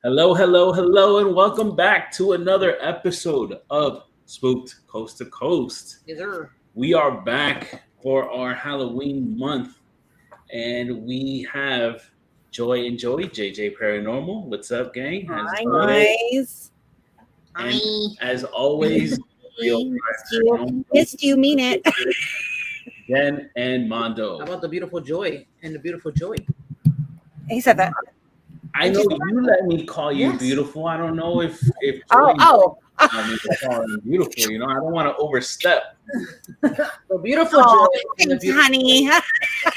Hello, hello, hello, and welcome back to another episode of Spooked Coast to Coast. Yes, sir. We are back for our Halloween month, and we have Joy and Joey, JJ Paranormal. What's up, gang? How's it going? Guys. And as always, Missed you, mean it. Jen and Mondo. How about the beautiful Joy and the beautiful Joy? He said that. I know you let me call you Yes. beautiful. I don't know if Joy Oh. I mean, call you beautiful. You know, I don't want to overstep. The beautiful Oh, Joy. And the thanks, beautiful honey.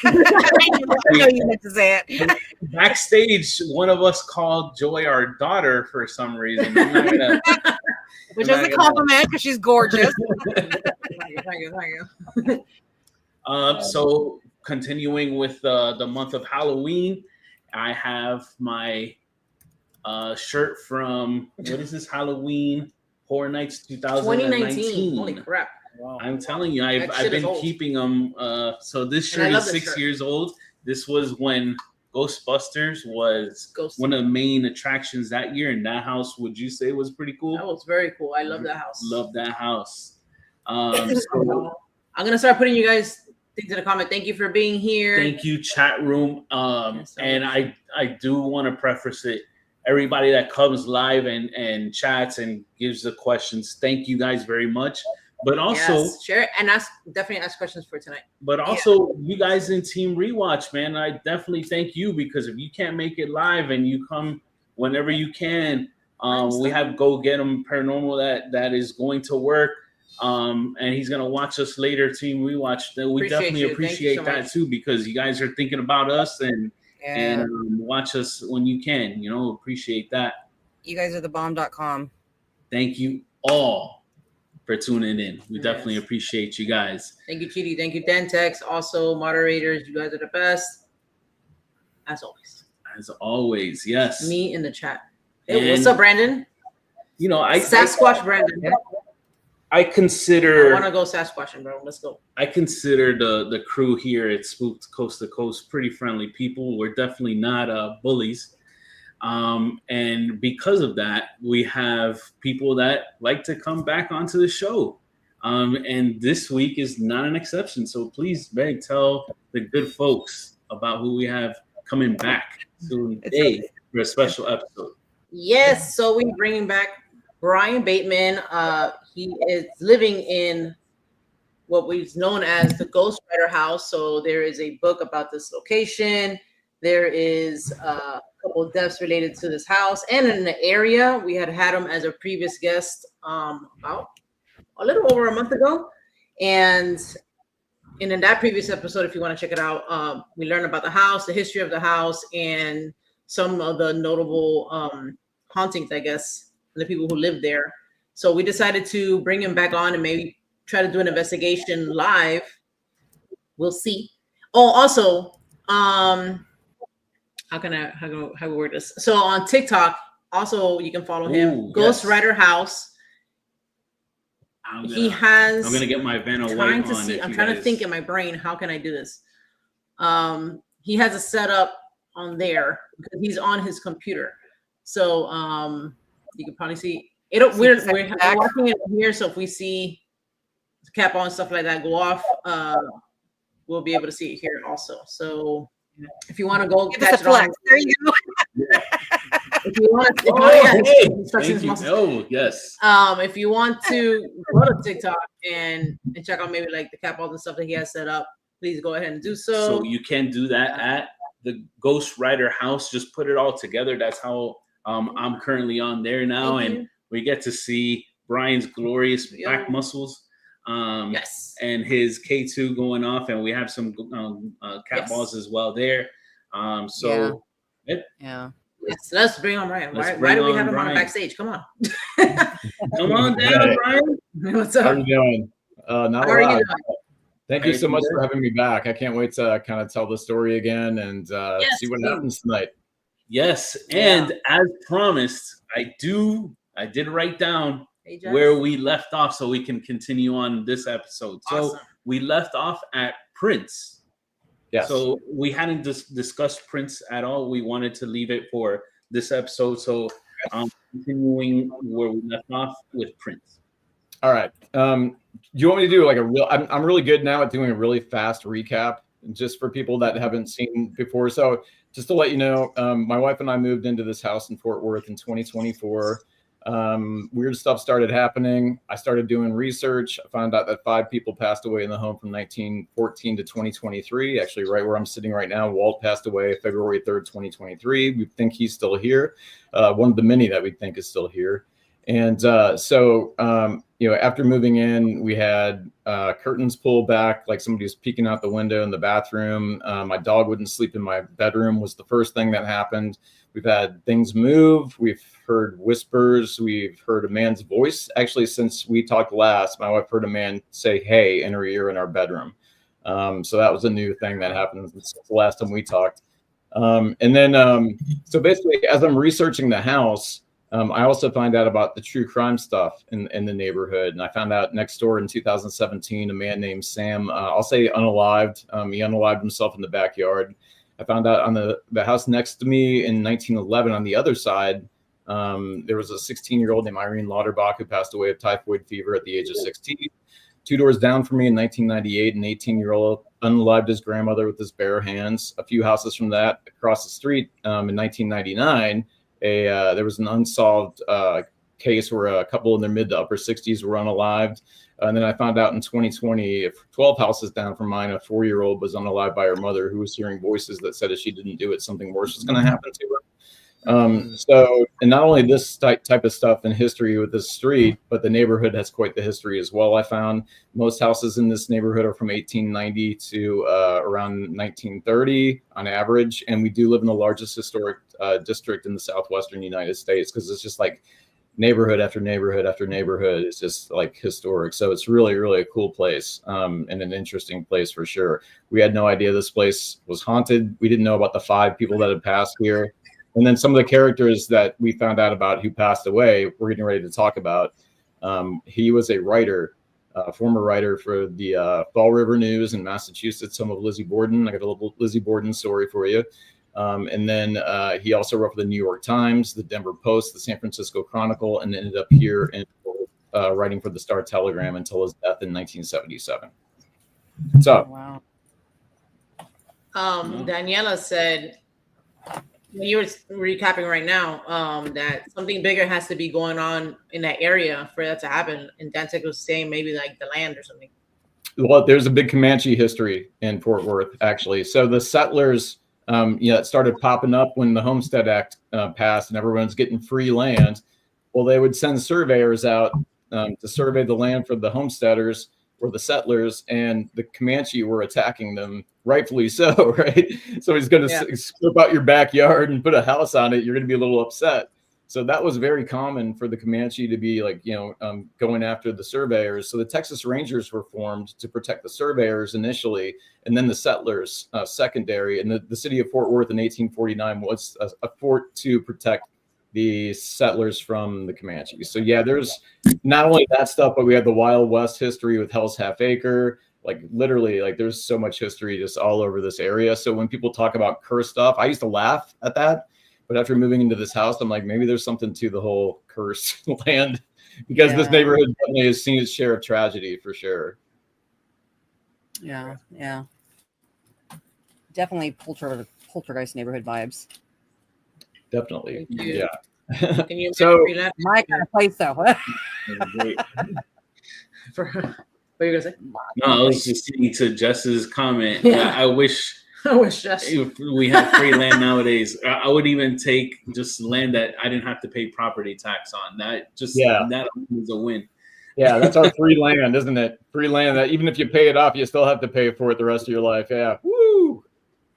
I know you meant to say it. Backstage, one of us called Joy our daughter for some reason. I'm not gonna, Which I'm is not a gonna- compliment because she's gorgeous. Thank you. So continuing with the month of Halloween, I have my shirt from what is this Halloween Horror Nights 2019. Holy crap. I'm telling you, I've That shit is been old. keeping them. So this And I shirt love is this 6 shirt. years old. This was when Ghostbusters was Ghost. one of the main attractions that year, and that house, would you say, was pretty cool? That was very cool. I love that house. Love that house. So I'm gonna start putting you guys things in the comment. Thank you for being here. thank you, chat room. Yes, so And much. I do want to preface it. Everybody that comes live and chats and gives the questions, thank you guys very much. But also, Yes, share it and definitely ask questions for tonight. you guys in Team Rewatch, man, I definitely thank you, because if you can't make it live and you come whenever you can, we have Go Get 'Em Paranormal that is going to work. And he's gonna watch us later, Team Rewatch. We Appreciate definitely you. Thank you appreciate so that much. too, because you guys are thinking about us and Yeah. watch us when you can. You know, appreciate that. You guys are the bomb.com. Thank you all for tuning in. We Yes. definitely appreciate you guys. Thank you, Chidi. Thank you, Dentex. Also, moderators, you guys are the best. As always. As always, yes. Me in the chat. Hey, And, what's up, Brandon? You know, Sasquatch Brandon. I I consider want to go Sasquatching, bro. Let's go. I consider the crew here at Spooked Coast to Coast pretty friendly people. We're definitely not bullies. And because of that, we have people that like to come back onto the show. And this week is not an exception. So please, Meg, tell the good folks about who we have coming back today for a special episode. Yes, so we're bringing back Brian Bateman. He is living in what we've known as the Ghostwriterhouse. So there is a book about this location. There is a couple of deaths related to this house and in the area. We had him as a previous guest about a little over a month ago. And in that previous episode, if you want to check it out, we learned about the house, the history of the house, and some of the notable hauntings, I guess, the people who live there. So we decided to bring him back on and maybe try to do an investigation live. We'll see. Oh, also, how we word this? So on TikTok, also you can follow him, Ooh, yes. Ghostwriterhouse. I'm He has. gonna get my Vanna White Trying to on. see. if I'm you trying to guys- think in my brain. How can I do this? He has a setup on there because he's on his computer. So you can probably see it. We're watching it here. So if we see the cap on stuff like that go off, we'll be able to see it here also. So if you want to go Give us catch a it on, flex. There you go. if you want to, Thank you. Oh, yes. if you want to go to TikTok and check out maybe like the cap on and stuff that he has set up, please go ahead and do so. So you can do that at the Ghostwriterhouse. Just put it all together. That's how I'm currently on there now, Thank and you. we get to see Brian's glorious back muscles. Yes. And his K2 going off, and we have some cat Yes. balls as well there. So Yeah. Yes, let's bring on Brian. Let's Why bring do we on have him on Brian. a backstage? Come on. come on down, Brian. What's How up? are you doing? Not How a are you lot. doing? Thank you so much for having me back. I can't wait to kind of tell the story again and Yes, see what please. happens tonight. Yes, and as promised, I did write down Hey, Jess. where we left off so we can continue on this episode. So Awesome. we left off at Prince. Yes. So we hadn't discussed Prince at all. We wanted to leave it for this episode. So continuing where we left off with Prince. All right. Do you want me to do like a real? I'm really good now at doing a really fast recap, just for people that haven't seen before. So just to let you know, my wife and I moved into this house in Fort Worth in 2024. Weird stuff started happening. I started doing research. I found out that 5 people passed away in the home from 1914 to 2023. Actually, right where I'm sitting right now, Walt passed away February 3rd, 2023. We think he's still here. One of the many that we think is still here. And you know, after moving in, we had curtains pulled back, like somebody was peeking out the window in the bathroom. My dog wouldn't sleep in my bedroom was the first thing that happened. We've had things move. We've heard whispers. We've heard a man's voice. Actually, since we talked last, my wife heard a man say, "Hey," in her ear in our bedroom. So that was a new thing that happened since the last time we talked. So basically, as I'm researching the house, I also find out about the true crime stuff in the neighborhood. And I found out next door in 2017, a man named Sam, I'll say unalived. He unalived himself in the backyard. I found out on the house next to me in 1911 on the other side, there was a 16-year-old named Irene Lauterbach who passed away of typhoid fever at the age of 16. 2 doors down from me in 1998, an 18-year-old unalived his grandmother with his bare hands. A few houses from that, across the street in 1999, there was an unsolved case where a couple in their mid to upper 60s were unalived. And then I found out in 2020, 12 houses down from mine, a 4-year-old was unalived by her mother, who was hearing voices that said if she didn't do it, something worse was going to happen to her. And not only this type of stuff in history with this street, but the neighborhood has quite the history as well. I found most houses in this neighborhood are from 1890 to around 1930 on average. And we do live in the largest historic district in the southwestern United States, because it's just like neighborhood after neighborhood after neighborhood. It's just like historic. So it's really, really a cool place and an interesting place for sure. We had no idea this place was haunted. We didn't know about the 5 people that had passed here. And then some of the characters that we found out about who passed away, we're getting ready to talk about. He was a writer, former writer for the Fall River News in Massachusetts, home of Lizzie Borden. I got a little Lizzie Borden story for you. And then he also wrote for the New York Times, the Denver Post, the San Francisco Chronicle, and ended up here in writing for the Star Telegram until his death in 1977. So, Wow. Daniela said, when you were recapping right now, that something bigger has to be going on in that area for that to happen. And Dantic was saying maybe like the land or something. Well, there's a big Comanche history in Fort Worth, actually. So the settlers, it started popping up when the Homestead Act passed and everyone's getting free land. Well, they would send surveyors out to survey the land for the homesteaders or the settlers, and the Comanche were attacking them, rightfully so, right? So he's going to scope out your backyard and put a house on it. You're going to be a little upset. So that was very common for the Comanche to be like, going after the surveyors. So the Texas Rangers were formed to protect the surveyors initially, and then the settlers secondary. And the city of Fort Worth in 1849 was a fort to protect the settlers from the Comanches. So yeah, there's not only that stuff, but we have the Wild West history with Hell's Half Acre. Like literally, like there's so much history just all over this area. So when people talk about cursed stuff, I used to laugh at that. But after moving into this house, I'm like, maybe there's something to the whole cursed land, because this neighborhood definitely has seen its share of tragedy for sure. Yeah. Definitely poltergeist neighborhood vibes. Definitely. Yeah. Can you So My kind of place, though. Great. what are you gonna say? No, I was just saying to Jess's comment. I wish Jess. if we had free land nowadays, I would even take just land that I didn't have to pay property tax on. That is a win. Yeah, that's our free land, isn't it? Free land that even if you pay it off, you still have to pay for it the rest of your life. Yeah. Woo!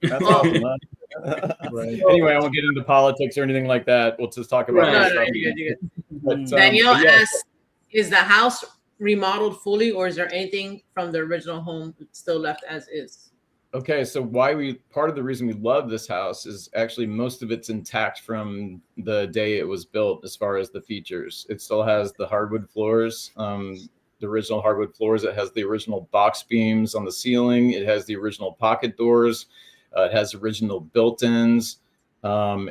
That's awesome. Huh? Right. Anyway, I won't get into politics or anything like that. We'll just talk about you're good. But, Danielle asks, is the house remodeled fully, or is there anything from the original home still left as is? Okay, so part of the reason we love this house is actually most of it's intact from the day it was built as far as the features. It still has the hardwood floors, the original hardwood floors. It has the original box beams on the ceiling. It has the original pocket doors. It has original built-ins.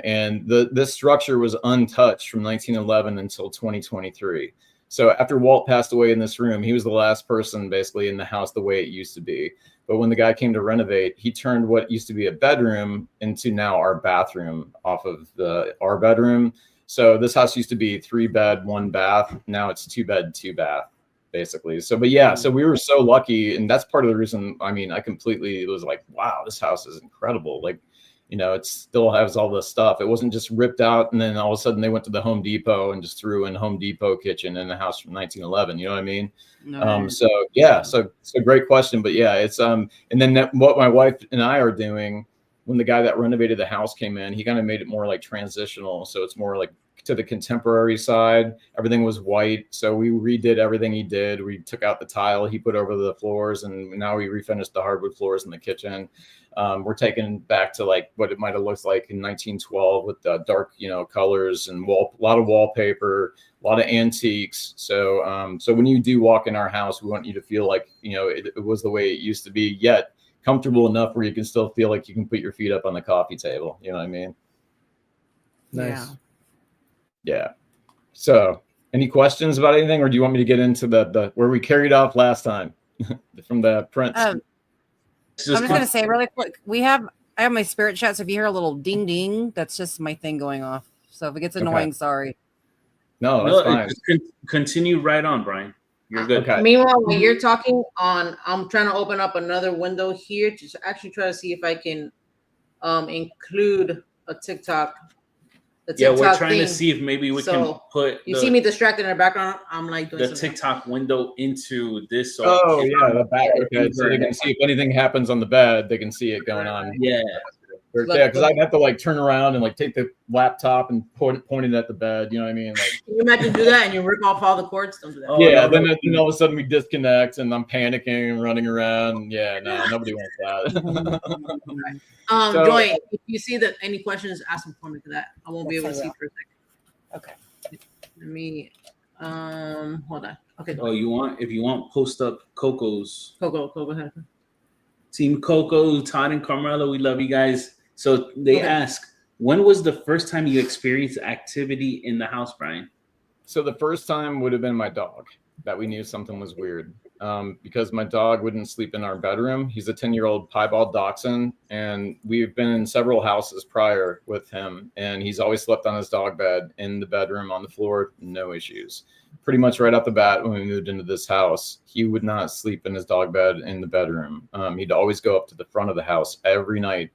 And this structure was untouched from 1911 until 2023. So after Walt passed away in this room, he was the last person basically in the house the way it used to be. But when the guy came to renovate, he turned what used to be a bedroom into now our bathroom off of our bedroom. So this house used to be 3 bed, 1 bath. Now it's 2 bed, 2 bath, basically. So, but yeah, so we were so lucky. And that's part of the reason, I mean, I completely was like, wow, this house is incredible. Like, you know, it still has all this stuff. It wasn't just ripped out and then all of a sudden they went to the Home Depot and just threw in Home Depot kitchen in the house from 1911. You know what I mean? No. So yeah, so great question. But yeah, it's and then what my wife and I are doing when the guy that renovated the house came in, he kind of made it more like transitional. So it's more like to the contemporary side. Everything was white. So we redid everything he did. We took out the tile he put over the floors, and now we refinished the hardwood floors in the kitchen. We're taking back to like what it might have looked like in 1912 with the dark, you know, colors and a lot of wallpaper, a lot of antiques. So, so when you do walk in our house, we want you to feel like, you know, it was the way it used to be, yet comfortable enough where you can still feel like you can put your feet up on the coffee table. You know what I mean? Nice. Yeah. So any questions about anything, or do you want me to get into the where we carried off last time from the prints? I'm just going to say really quick, I have my spirit chat. So if you hear a little ding, ding, that's just my thing going off. So if it gets annoying, sorry. No, that's fine. Continue right on, Brian. You're good. Okay. Meanwhile, when you're talking on, I'm trying to open up another window here to actually try to see if I can include a TikTok. Yeah, we're trying to see if maybe we can put. You see me distracted in the background. I'm like doing the TikTok window into this. Oh yeah, the back. Okay, so they can see if anything happens on the bed, they can see it going on. Yeah. Yeah, because I'd have to like turn around and like take the laptop and point it at the bed. You know what I mean? Like, can you imagine do that and you rip off all the cords? Don't do that. Yeah, then all of a sudden we disconnect and I'm panicking and running around. Yeah, no, nobody wants that. Joy, if you see that any questions, ask them for me, because that I won't be able to see for a second. Okay. Let me hold on. Okay. Oh, if you want, post up Coco's. Coco, go ahead. Team Coco, Todd and Carmela, we love you guys. So they ask, when was the first time you experienced activity in the house, Brian? So the first time would have been my dog, that we knew something was weird, because my dog wouldn't sleep in our bedroom. He's a 10-year-old piebald dachshund, and we've been in several houses prior with him, and he's always slept on his dog bed in the bedroom on the floor, no issues. Pretty much right off the bat when we moved into this house, he would not sleep in his dog bed in the bedroom. He'd always go up to the front of the house every night.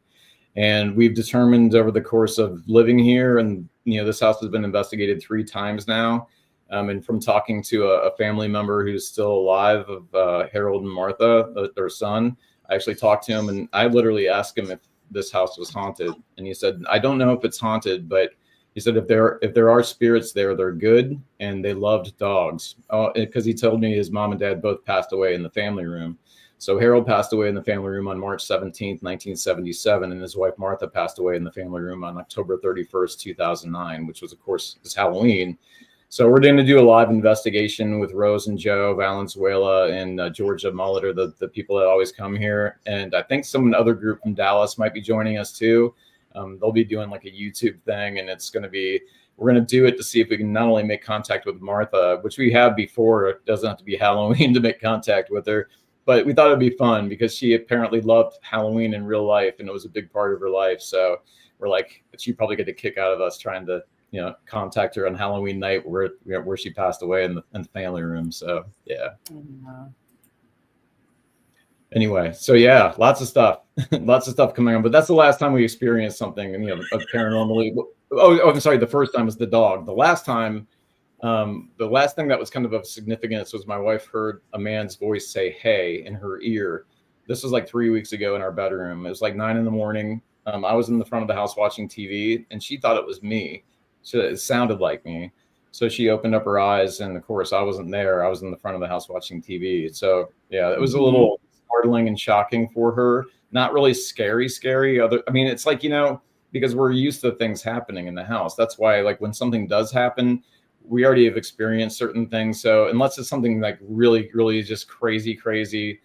And we've determined over the course of living here, and this house has been investigated 3 times now. And from talking to a family member who's still alive of Harold and Martha, their son, I actually talked to him and I literally asked him if this house was haunted. And he said, I don't know if it's haunted, but he said if there are spirits there, they're good and they loved dogs. Because he told me his mom and dad both passed away in the family room. So Harold passed away in the family room on March 17th, 1977, and his wife Martha passed away in the family room on October 31st, 2009, which was, of course, is Halloween. So we're going to do a live investigation with Rose and Joe Valenzuela and Georgia Molitor, the people that always come here. And I think other group from Dallas might be joining us too. They'll be doing like a YouTube thing, and we're going to do it to see if we can not only make contact with Martha, which we have before. It doesn't have to be Halloween to make contact with her. But we thought it'd be fun because she apparently loved Halloween in real life, and it was a big part of her life. So we're like, she'd probably get a kick out of us trying to, contact her on Halloween night where she passed away in the family room. So yeah. Anyway, so yeah, lots of stuff coming on. But that's the last time we experienced something, of paranormally. Oh, I'm sorry. The first time was the dog. The last time. The last thing that was kind of significance was my wife heard a man's voice say, "Hey," in her ear. This was like 3 weeks ago in our bedroom. It was like 9 a.m. I was in the front of the house watching TV and she thought it was me. So it sounded like me. So she opened up her eyes and of course I wasn't there. I was in the front of the house watching TV. So yeah, it was a little startling and shocking for her. Not really scary. It's like, because we're used to things happening in the house. That's why like when something does happen, we already have experienced certain things. So unless it's something like really, really just crazy,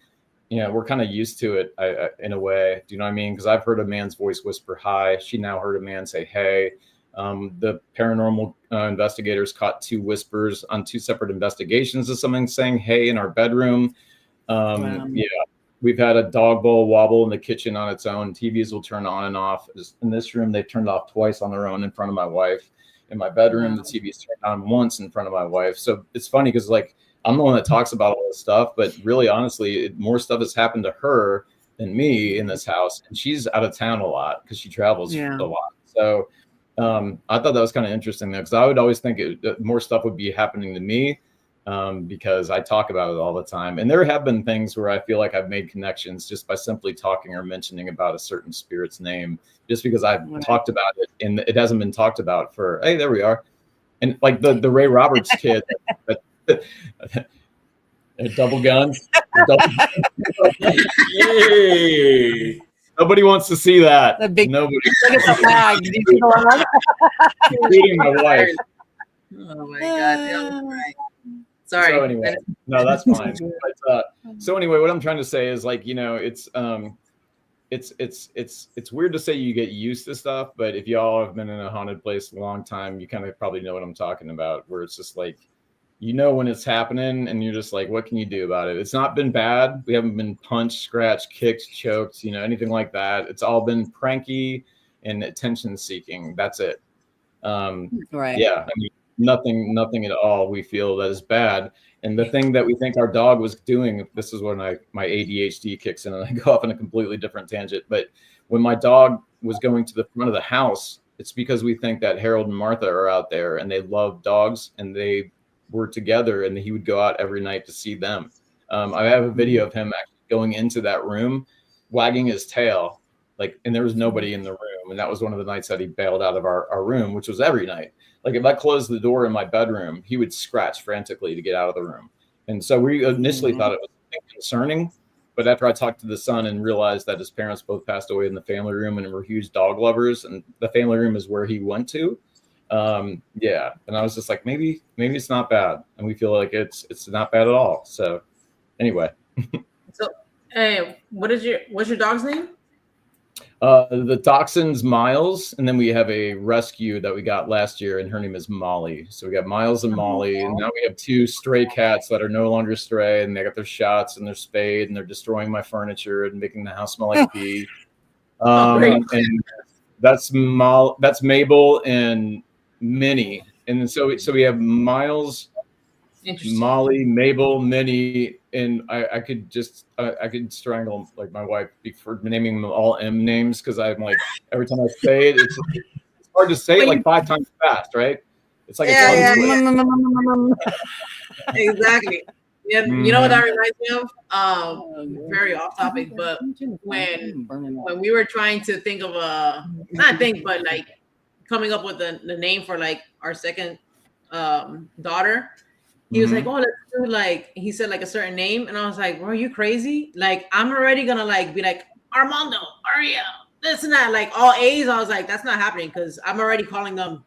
we're kind of used to it in a way. Do you know what I mean? Because I've heard a man's voice whisper hi. She now heard a man say hey. The paranormal investigators caught 2 whispers on 2 separate investigations of someone saying hey in our bedroom. Wow. Yeah, we've had a dog bowl wobble in the kitchen on its own. TVs will turn on and off. In this room, they've turned off twice on their own in front of my wife. In my bedroom, Wow. the TV's turned on once in front of my wife. So it's funny because like I'm the one that talks about all this stuff, but really, honestly, more stuff has happened to her than me in this house, and she's out of town a lot because she travels a lot. So I thought that was kind of interesting though, because I would always think more stuff would be happening to me because I talk about it all the time. And there have been things where I feel like I've made connections just by simply talking or mentioning about a certain spirit's name, just because I've talked about it and it hasn't been talked about for, hey, there we are. And like the Ray Roberts kid, double guns. Hey. Nobody wants to see that. Nobody. Including my wife. Oh my God. Right. Sorry. So anyway, no, that's fine. But, so anyway, what I'm trying to say is like, it's weird to say you get used to stuff, but if y'all have been in a haunted place a long time, you kind of probably know what I'm talking about, where it's just like, when it's happening and you're just like, what can you do about it? It's not been bad. We haven't been punched, scratched, kicked, choked, anything like that. It's all been pranky and attention seeking. That's it. Right. Yeah. I mean, nothing at all we feel that is bad. And the thing that we think our dog was doing, this is when my ADHD kicks in and I go off on a completely different tangent. But when my dog was going to the front of the house, it's because we think that Harold and Martha are out there and they love dogs and they were together and he would go out every night to see them. I have a video of him actually going into that room, wagging his tail, and there was nobody in the room. And that was one of the nights that he bailed out of our room, which was every night. Like if I closed the door in my bedroom, he would scratch frantically to get out of the room. And so we initially thought it was concerning, but after I talked to the son and realized that his parents both passed away in the family room and were huge dog lovers, and the family room is where he went to. And I was just like, maybe it's not bad, and we feel like it's not bad at all. So anyway. So hey, what's your dog's name? The dachshund's Miles, and then we have a rescue that we got last year, and her name is Molly. So we got Miles and Molly, and now we have 2 stray cats that are no longer stray, and they got their shots and they're spayed, and they're destroying my furniture and making the house smell like pee. And that's Mabel and Minnie, and so we have Miles, Molly, Mabel, Minnie, and I could strangle like my wife for naming them all M names, because I'm like, every time I say it, it's hard to say it like 5 times fast, right? It's like Exactly. Yeah, you know what that reminds me of? Very off topic, but when we were trying to think of coming up with the name for like our second daughter, he was like, oh, let's do he said like a certain name, and I was like, bro, are you crazy? Like, I'm already gonna be like Armando, Ariel, this and that, like all A's. I was like, that's not happening, because I'm already calling them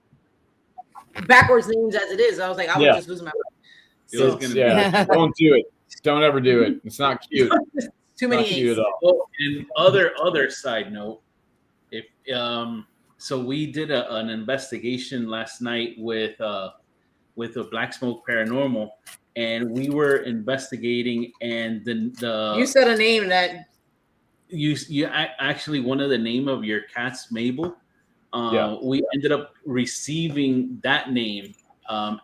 backwards names as it is. I was like, I would just lose my mind. So, don't do it. Don't ever do it. It's not cute. Too many A's. Well, and other side note, if so we did an investigation last night with a Black Smoke Paranormal, and we were investigating, and the you said a name that you actually, one of the name of your cat's Mabel. We ended up receiving that name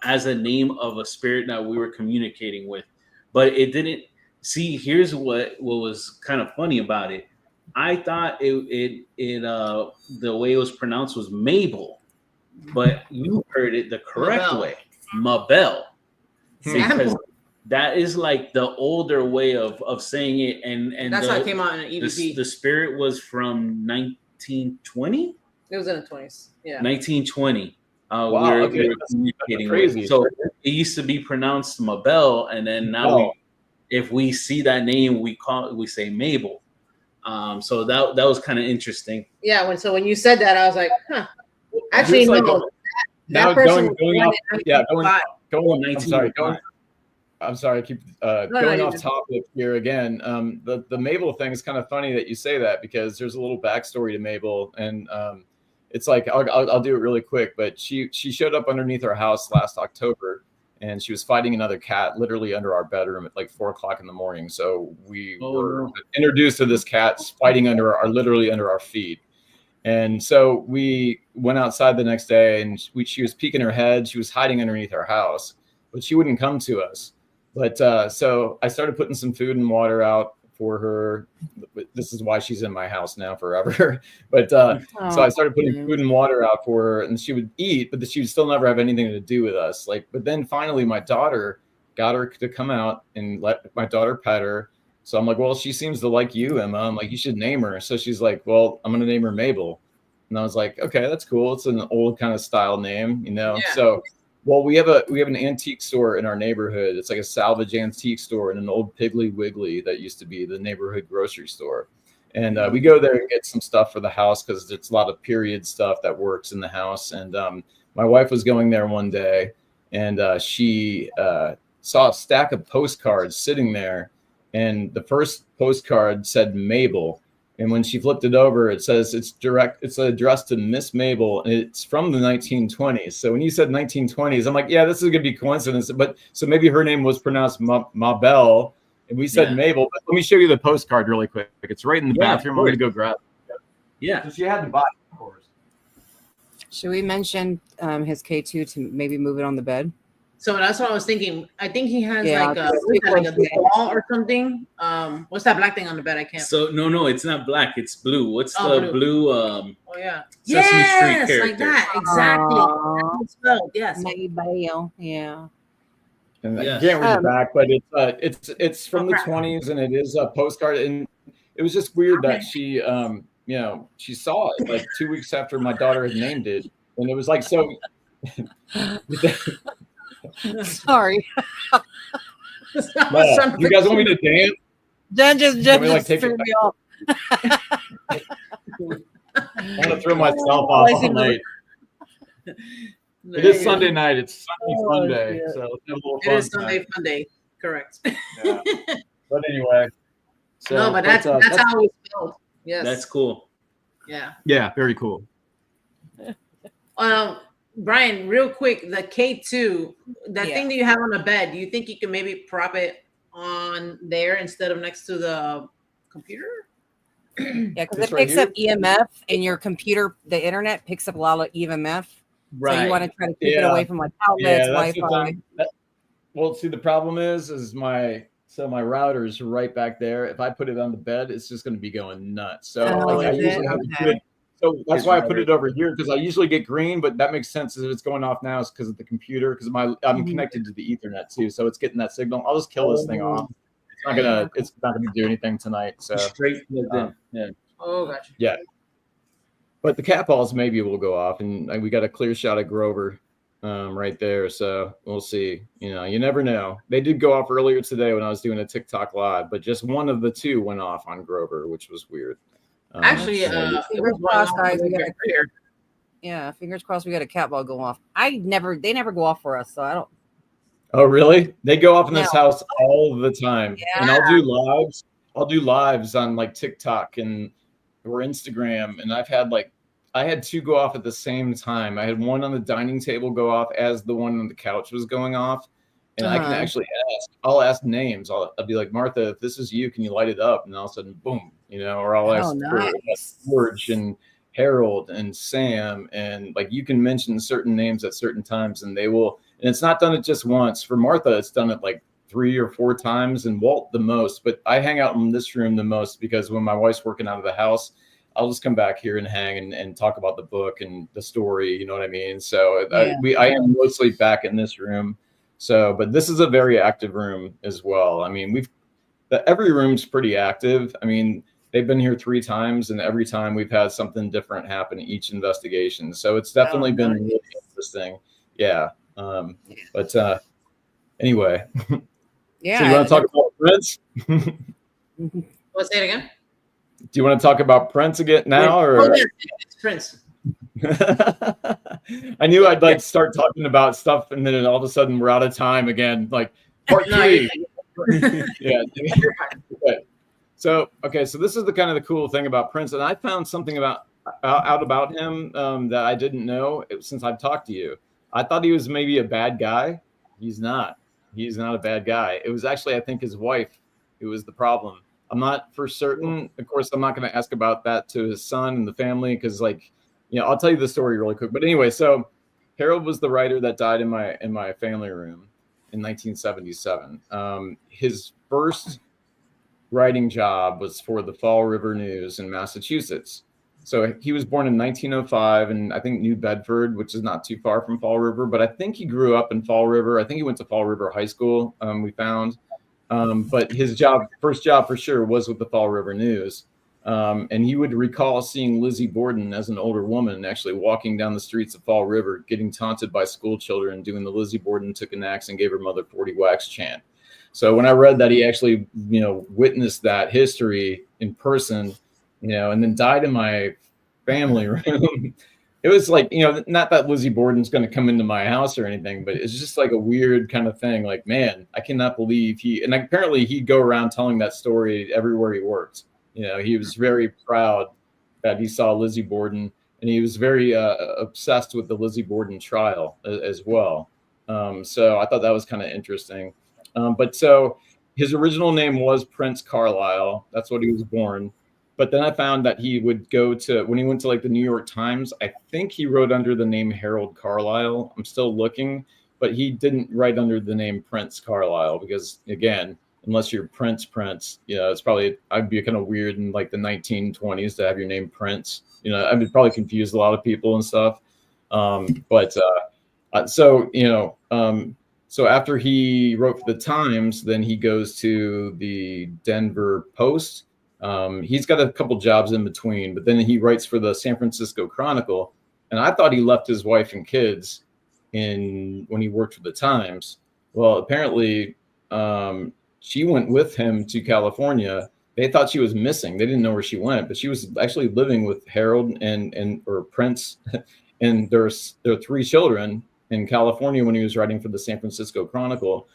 as a name of a spirit that we were communicating with, but it didn't. See, here's what was kind of funny about it. I thought it the way it was pronounced was Mabel, but you heard it the correct way, Mabel, because that is like the older way of saying it, and that's how it came out in an EVP. The spirit was from 1920. It was in the 20s. Yeah, 1920. Wow, we were communicating crazy. With. So it used to be pronounced Mabel, and then now if we see that name, we say Mabel. So that was kind of interesting. Yeah, when you said that, I was like, huh. Actually, no. That person going. I'm sorry. I'm sorry, I keep going off topic here again. The Mabel thing is kind of funny that you say that, because there's a little backstory to Mabel, and it's like I'll do it really quick. But she showed up underneath our house last October, and she was fighting another cat literally under our bedroom at like 4 o'clock in the morning. So we were introduced to this cat fighting literally under our feet. And so we went outside the next day, and she was peeking her head. She was hiding underneath our house, but she wouldn't come to us. But so I started putting some food and water out for her. This is why she's in my house now forever. But so I started putting food and water out for her, and she would eat, but she would still never have anything to do with us. But then finally my daughter got her to come out and let my daughter pet her. So I'm like, well, she seems to like you, Emma. I'm like, you should name her. So she's like, well, I'm going to name her Mabel. And I was like, okay, that's cool. It's an old kind of style name, you know? Yeah. So, well, we have an antique store in our neighborhood. It's like a salvage antique store in an old Piggly Wiggly that used to be the neighborhood grocery store. And we go there and get some stuff for the house, because it's a lot of period stuff that works in the house. And my wife was going there one day, and she saw a stack of postcards sitting there. And the first postcard said Mabel. And when she flipped it over, it says it's addressed to Miss Mabel, and it's from the 1920s. So when you said 1920s, I'm like, yeah, this is gonna be coincidence. But so maybe her name was pronounced Mabel, and we said Mabel. But let me show you the postcard really quick. It's right in the bathroom. I'm gonna go grab it. Yeah. So she had to buy it, of course. Should we mention his K2 to maybe move it on the bed? So that's what I was thinking. I think he has like a ball or something. What's that black thing on the bed? I can't. So no, it's not black. It's blue. What's the blue? Oh yeah. Sesame Street character. Like that. Exactly. Yes. Mabel. Yeah. And I can't read it back, but it's from the 20s, and it is a postcard. And it was just weird that she she saw it like 2 weeks after my daughter had named it, and it was like so. Sorry. You guys want me to dance? Jen just threw me off. I want to throw myself off all night. It is Sunday night. It's Sunday fun day. So it is Sunday fun day. Correct. Yeah. But anyway. So, no, but that's how we spelled. Yes. That's cool. Yeah. Yeah, very cool. Brian, real quick, the K2, that thing that you have on the bed, do you think you can maybe prop it on there instead of next to the computer? Yeah, because it picks up EMF, and your computer, the internet picks up a lot of EMF. Right. So you want to try to keep it away from like outlets, Wi-Fi. Well, see, the problem is my router's right back there. If I put it on the bed, it's just going to be going nuts. So I usually have to do it. So that's why I put it over here, because I usually get green, but that makes sense if it's going off now. It's because of the computer, because I'm connected to the Ethernet too, so it's getting that signal. I'll just kill this thing off. It's not gonna do anything tonight. So straight in. Yeah. Oh, gotcha. Yeah. But the cat balls maybe will go off, and we got a clear shot of Grover right there. So we'll see. You never know. They did go off earlier today when I was doing a TikTok live, but just one of the two went off on Grover, which was weird. Actually, fingers crossed, guys. Fingers crossed we got a cat ball go off. They never go off for us, so I don't. Oh, really? They go off in this house all the time. Yeah. And I'll do lives on like TikTok or Instagram, and I had two go off at the same time. I had one on the dining table go off as the one on the couch was going off. And I can actually I'll ask names. I'll be like, Martha, if this is you, can you light it up? And all of a sudden, boom, or I'll ask George and Harold and Sam. And like, you can mention certain names at certain times, and they will. And it's not done it just once. For Martha, it's done it like 3 or 4 times, and Walt the most. But I hang out in this room the most, because when my wife's working out of the house, I'll just come back here and hang and talk about the book and the story. You know what I mean? So I am mostly back in this room. So, but this is a very active room as well. I mean, every room's pretty active. I mean, they've been here 3 times, and every time we've had something different happen each investigation. So it's definitely been really interesting. Yeah. But anyway. Yeah. So you want to talk about Prince? What's that again? Do you want to talk about Prince again now, or? It's Prince. I knew I'd start talking about stuff, and then all of a sudden we're out of time again. Like, Part No, 3. Yeah. Okay. So this is the kind of the cool thing about Prince, and I found something out about him that I didn't know since I've talked to you. I thought he was maybe a bad guy. He's not. He's not a bad guy. It was actually, I think, his wife who was the problem. I'm not for certain. Of course, I'm not going to ask about that to his son and the family because, like, you know, I'll tell you the story really quick. But anyway, so Harold was the writer that died in my family room in 1977. His first writing job was for the Fall River News in Massachusetts. So he was born in 1905 in, I think, New Bedford, which is not too far from Fall River. But I think he grew up in Fall River. I think he went to Fall River High School, we found. But his first job for sure was with the Fall River News. And he would recall seeing Lizzie Borden as an older woman actually walking down the streets of Fall River, getting taunted by school children, doing the Lizzie Borden took an axe and gave her mother 40 whacks chant. So when I read that he actually, you know, witnessed that history in person, you know, and then died in my family room, it was like, you know, not that Lizzie Borden's going to come into my house or anything, but it's just like a weird kind of thing. Like, man, I cannot believe and apparently he'd go around telling that story everywhere he worked. You know, he was very proud that he saw Lizzie Borden, and he was very obsessed with the Lizzie Borden trial as well. So I thought that was kind of interesting. But so his original name was Prince Carlisle. That's what he was born. But then I found that he would when he went to like the New York Times, I think he wrote under the name Harold Carlisle. I'm still looking, but he didn't write under the name Prince Carlisle because, again, unless you're Prince, you know, I'd be kind of weird in like the 1920s to have your name Prince. You know, I would probably confuse a lot of people and stuff. So, you know, so after he wrote for the Times, then he goes to the Denver Post. He's got a couple jobs in between, but then he writes for the San Francisco Chronicle. And I thought he left his wife and kids when he worked for the Times. Well, apparently, she went with him to California. They thought she was missing. They didn't know where she went, but she was actually living with Harold or Prince and their 3 children in California when he was writing for the San Francisco Chronicle.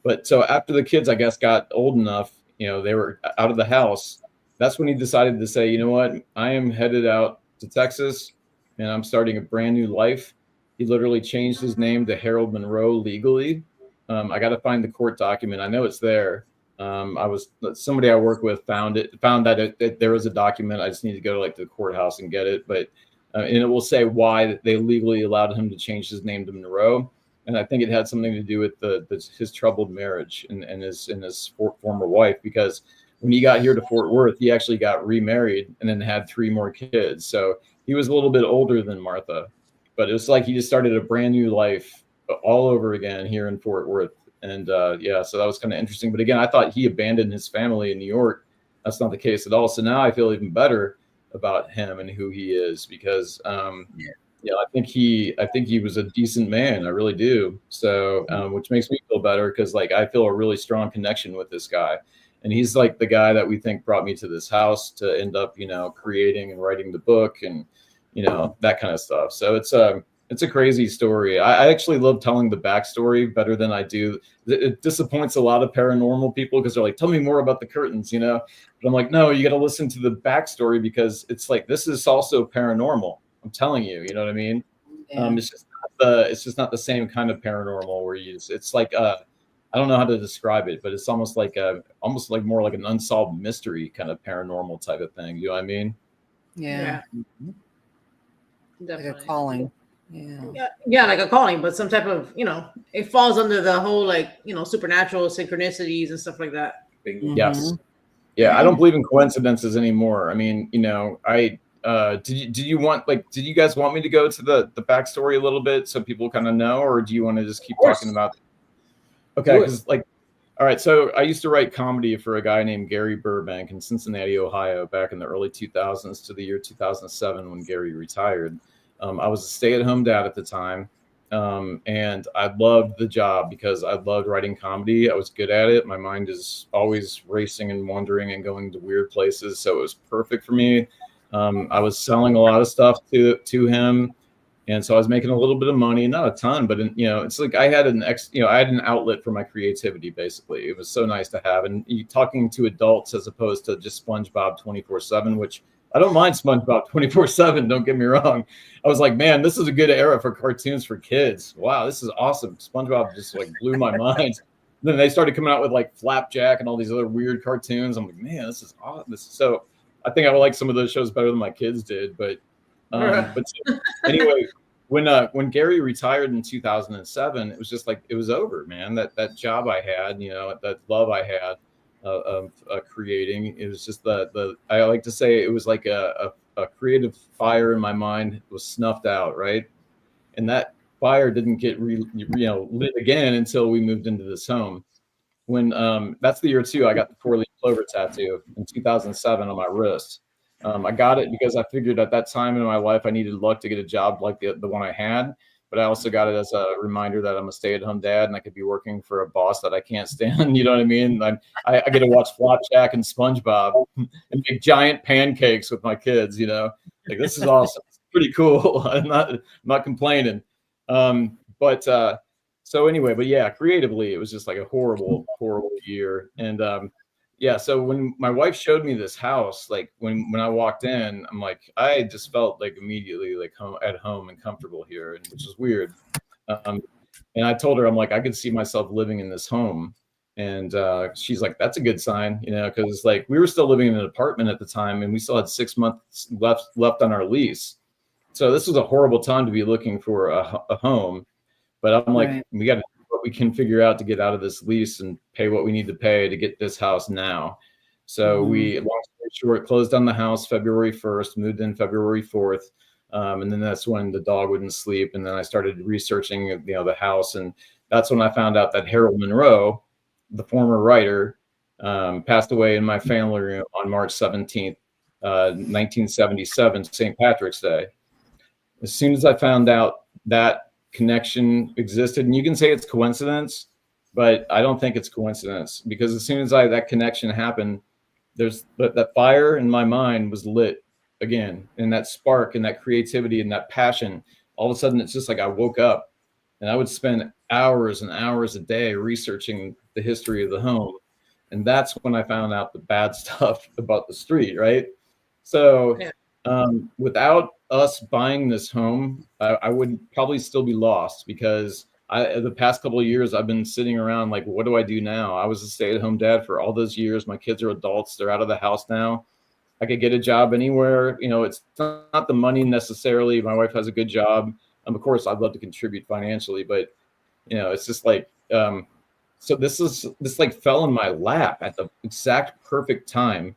But so after the kids, I guess, got old enough, you know, they were out of the house. That's when he decided to say, you know what, I am headed out to Texas and I'm starting a brand new life. He literally changed his name to Harold Monroe legally. I got to find the court document. I know it's there. Somebody I work with found that there was a document. I just need to go to like the courthouse and get it. But and it will say why they legally allowed him to change his name to Monroe. And I think it had something to do with his troubled marriage and his former wife, because when he got here to Fort Worth, he actually got remarried and then had 3 more kids. So he was a little bit older than Martha, but it was like he just started a brand new life all over again here in Fort Worth. And yeah, so that was kind of interesting. But again, I thought he abandoned his family in New York. That's not the case at all. So now I feel even better about him and who he is, because yeah, I think he was a decent man. I really do. So which makes me feel better, because like I feel a really strong connection with this guy. And he's like the guy that we think brought me to this house to end up, you know, creating and writing the book and, you know, that kind of stuff. So it's a crazy story. I actually love telling the backstory better than I do. It disappoints a lot of paranormal people because they're like, tell me more about the curtains, you know? But I'm like, no, you got to listen to the backstory, because it's like, this is also paranormal. I'm telling you, you know what I mean? Yeah. It's just not the same kind of paranormal where it's like, I don't know how to describe it, but it's almost like more like an unsolved mystery kind of paranormal type of thing. You know what I mean? Yeah. Definitely. Like a calling. Yeah, like a calling, but some type of, you know, it falls under the whole, like, you know, supernatural synchronicities and stuff like that. Mm-hmm. Yes. Yeah, I don't believe in coincidences anymore. I mean, you know, did you guys want me to go to the backstory a little bit so people kind of know, or do you want to just keep talking about it? Okay, because like, all right, so I used to write comedy for a guy named Gary Burbank in Cincinnati, Ohio, back in the early 2000s to the year 2007 when Gary retired. I was a stay-at-home dad at the time, and I loved the job because I loved writing comedy. I was good at it. My mind is always racing and wandering and going to weird places, so it was perfect for me. I was selling a lot of stuff to him, And so I was making a little bit of money, not a ton, but it's like I had I had an outlet for my creativity. Basically, it was so nice to have. And talking to adults as opposed to just SpongeBob 24/7, which I don't mind SpongeBob 24/7. Don't get me wrong. I was like, man, this is a good era for cartoons for kids. Wow, this is awesome. SpongeBob just like blew my mind. Then they started coming out with like Flapjack and all these other weird cartoons. I'm like, man, this is awesome. So I think I would like some of those shows better than my kids did. But anyway, when Gary retired in 2007, it was just like it was over, man. That job I had, that love I had of creating, it was just I like to say it was like a creative fire in my mind was snuffed out, right? And that fire didn't get lit again until we moved into this home. When that's the year too, I got the 4-leaf clover tattoo in 2007 on my wrist. I got it because I figured at that time in my life I needed luck to get a job like the one I had, but I also got it as a reminder that I'm a stay-at-home dad and I could be working for a boss that I can't stand. You know what I mean? I get to watch Flapjack and SpongeBob and make giant pancakes with my kids. Like this is awesome. It's pretty cool. I'm not complaining. So anyway, but yeah, creatively it was just like a horrible year. And so when my wife showed me this house, like when I walked in, I'm like, I just felt like immediately like at home and comfortable here, and which is weird. And I told her, I'm like, I could see myself living in this home. And she's like, that's a good sign, because like we were still living in an apartment at the time and we still had 6 months left on our lease. So this was a horrible time to be looking for a home. But I'm like, we got to do what we can figure out to get out of this lease and pay what we need to pay to get this house now. So we, long story short, closed on the house February 1st, moved in February 4th. And then that's when the dog wouldn't sleep. And then I started researching, the house. And that's when I found out that Harold Monroe, the former writer, passed away in my family room on March 17th, 1977, St. Patrick's Day. As soon as I found out that connection existed, and you can say it's coincidence, but I don't think it's coincidence, because as soon as that connection happened, there's that fire in my mind was lit again, and that spark and that creativity and that passion. All of a sudden, it's just like I woke up, and I would spend hours and hours a day researching the history of the home, and that's when I found out the bad stuff about the street, right? So without us buying this home, I would probably still be lost, because the past couple of years I've been sitting around like, what do I do now? I was a stay-at-home dad for all those years. My kids are adults. They're out of the house now. I could get a job anywhere. It's not the money necessarily. My wife has a good job. Of course, I'd love to contribute financially, but it's just like, so this like fell in my lap at the exact perfect time.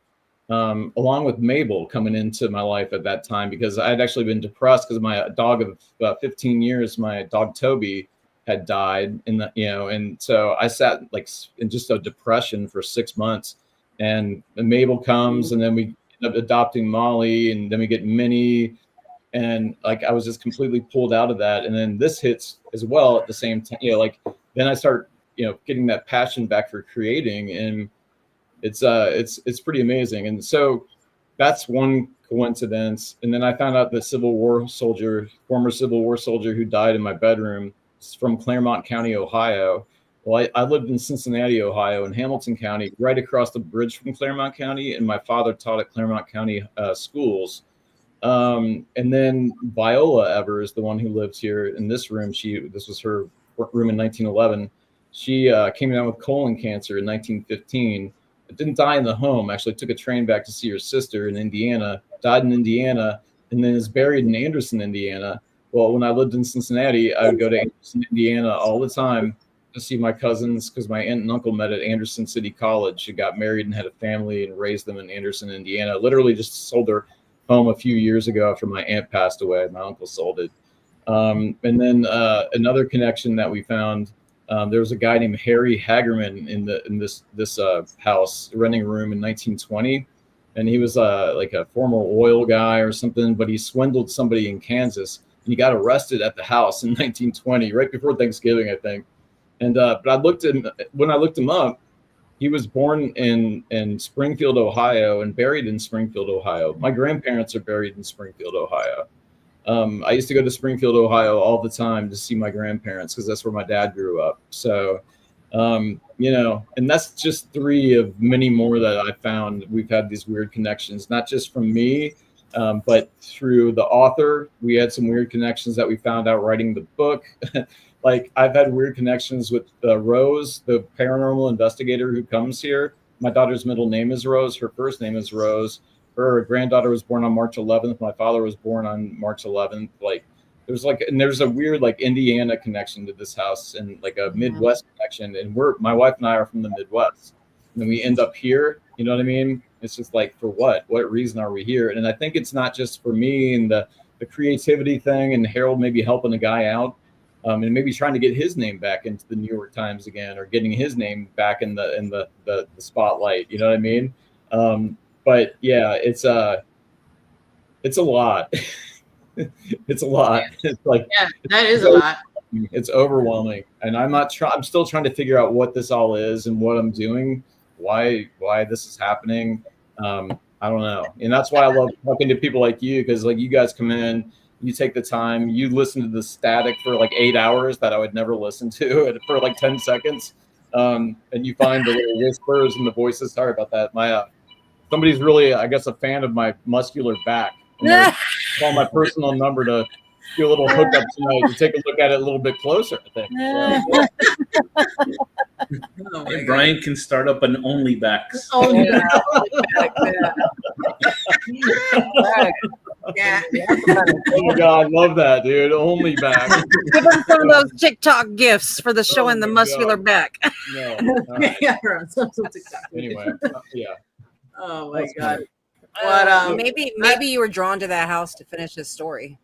Along with Mabel coming into my life at that time, because I had actually been depressed because my dog of 15 years, my dog Toby, had died and so I sat like in just a depression for 6 months, and Mabel comes, and then we end up adopting Molly, and then we get Minnie, and like I was just completely pulled out of that. And then this hits as well at the same time, then I start getting that passion back for creating, and it's pretty amazing. And so that's one coincidence. And then I found out the former Civil War soldier who died in my bedroom is from Clermont County, Ohio. Well, I lived in Cincinnati, Ohio, in Hamilton County, right across the bridge from Clermont County. And my father taught at Clermont County schools. And then Viola Ever is the one who lives here in this room. This was her room in 1911. She came down with colon cancer in 1915. Didn't die in the home. Actually took a train back to see her sister in Indiana, died in Indiana, and then is buried in Anderson, Indiana. Well, when I lived in Cincinnati, I would go to Anderson, Indiana all the time to see my cousins, because my aunt and uncle met at Anderson City College. She got married and had a family and raised them in Anderson, Indiana. Literally just sold their home a few years ago after my aunt passed away. My uncle sold it. And then another connection that we found, there was a guy named Harry Hagerman in this house, renting a room in 1920, and he was like a former oil guy or something, but he swindled somebody in Kansas, and he got arrested at the house in 1920, right before Thanksgiving, I think. And but when I looked him up, he was born in Springfield, Ohio, and buried in Springfield, Ohio. My grandparents are buried in Springfield, Ohio. I used to go to Springfield, Ohio all the time to see my grandparents because that's where my dad grew up. So, you know, and that's just 3 of many more that I found. We've had these weird connections, not just from me, but through the author. We had some weird connections that we found out writing the book. Like I've had weird connections with Rose, the paranormal investigator who comes here. My daughter's middle name is Rose. Her first name is Rose. Her granddaughter was born on March 11th. My father was born on March 11th. Like there's a weird like Indiana connection to this house and like a Midwest connection. And my wife and I are from the Midwest. And then we end up here. You know what I mean? It's just like, for what? What reason are we here? And I think it's not just for me and the creativity thing and Harold maybe helping a guy out. And maybe trying to get his name back into the New York Times again, or getting his name back in the spotlight. You know what I mean? But yeah, it's a lot. It's a lot. It's like, yeah, that is a lot. It's overwhelming, and I'm still trying to figure out what this all is and what I'm doing, why this is happening. I don't know, and that's why I love talking to people like you, because like you guys come in. You take the time, you listen to the static for like 8 hours that I would never listen to for like 10 seconds. And you find the little whispers and the voices. Sorry about that. Somebody's really, I guess, a fan of my muscular back. Call my personal number to do a little hookup tonight and take a look at it a little bit closer, I think. Oh, hey, Brian can start up an OnlyBacks. Oh, yeah. Oh my God, I love that, dude. OnlyBacks. Give them some of those TikTok gifts for the showing the muscular back. No. Right. Yeah, Anyway, yeah. Oh my God. But maybe you were drawn to that house to finish his story.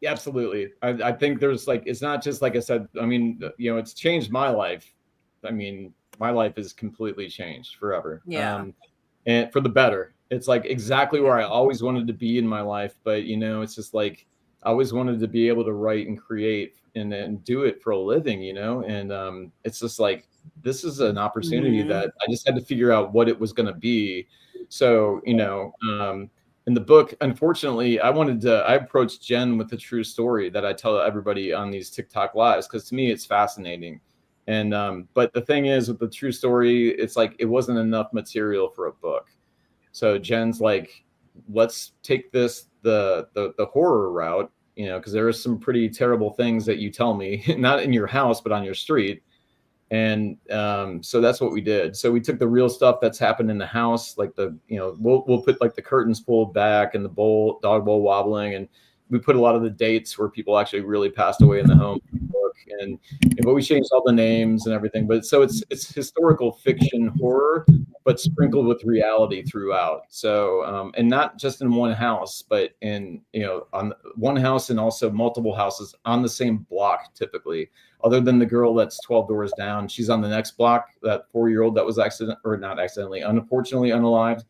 Yeah, absolutely. I think there's like, it's not just like I said. I mean, you know, it's changed my life. I mean, my life is completely changed forever. Yeah. And for the better. It's like exactly where I always wanted to be in my life. But, you know, it's just like I always wanted to be able to write and create and do it for a living, you know. And it's just like, this is an opportunity that I just had to figure out what it was going to be. So, you know, in the book, unfortunately, I approached Jen with the true story that I tell everybody on these TikTok lives, because to me, it's fascinating. And but the thing is, with the true story, it's like it wasn't enough material for a book. So Jen's like, let's take this the horror route, you know, because there are some pretty terrible things that you tell me, not in your house, but on your street. And so that's what we did. So we took the real stuff that's happened in the house, like we'll put like the curtains pulled back and the dog bowl wobbling, and we put a lot of the dates where people actually really passed away in the home book, but we changed all the names and everything. But so it's historical fiction horror, but sprinkled with reality throughout. So and not just in one house, but in on one house and also multiple houses on the same block typically. Other than the girl that's 12 doors down, she's on the next block. That 4-year-old that was unfortunately unalived.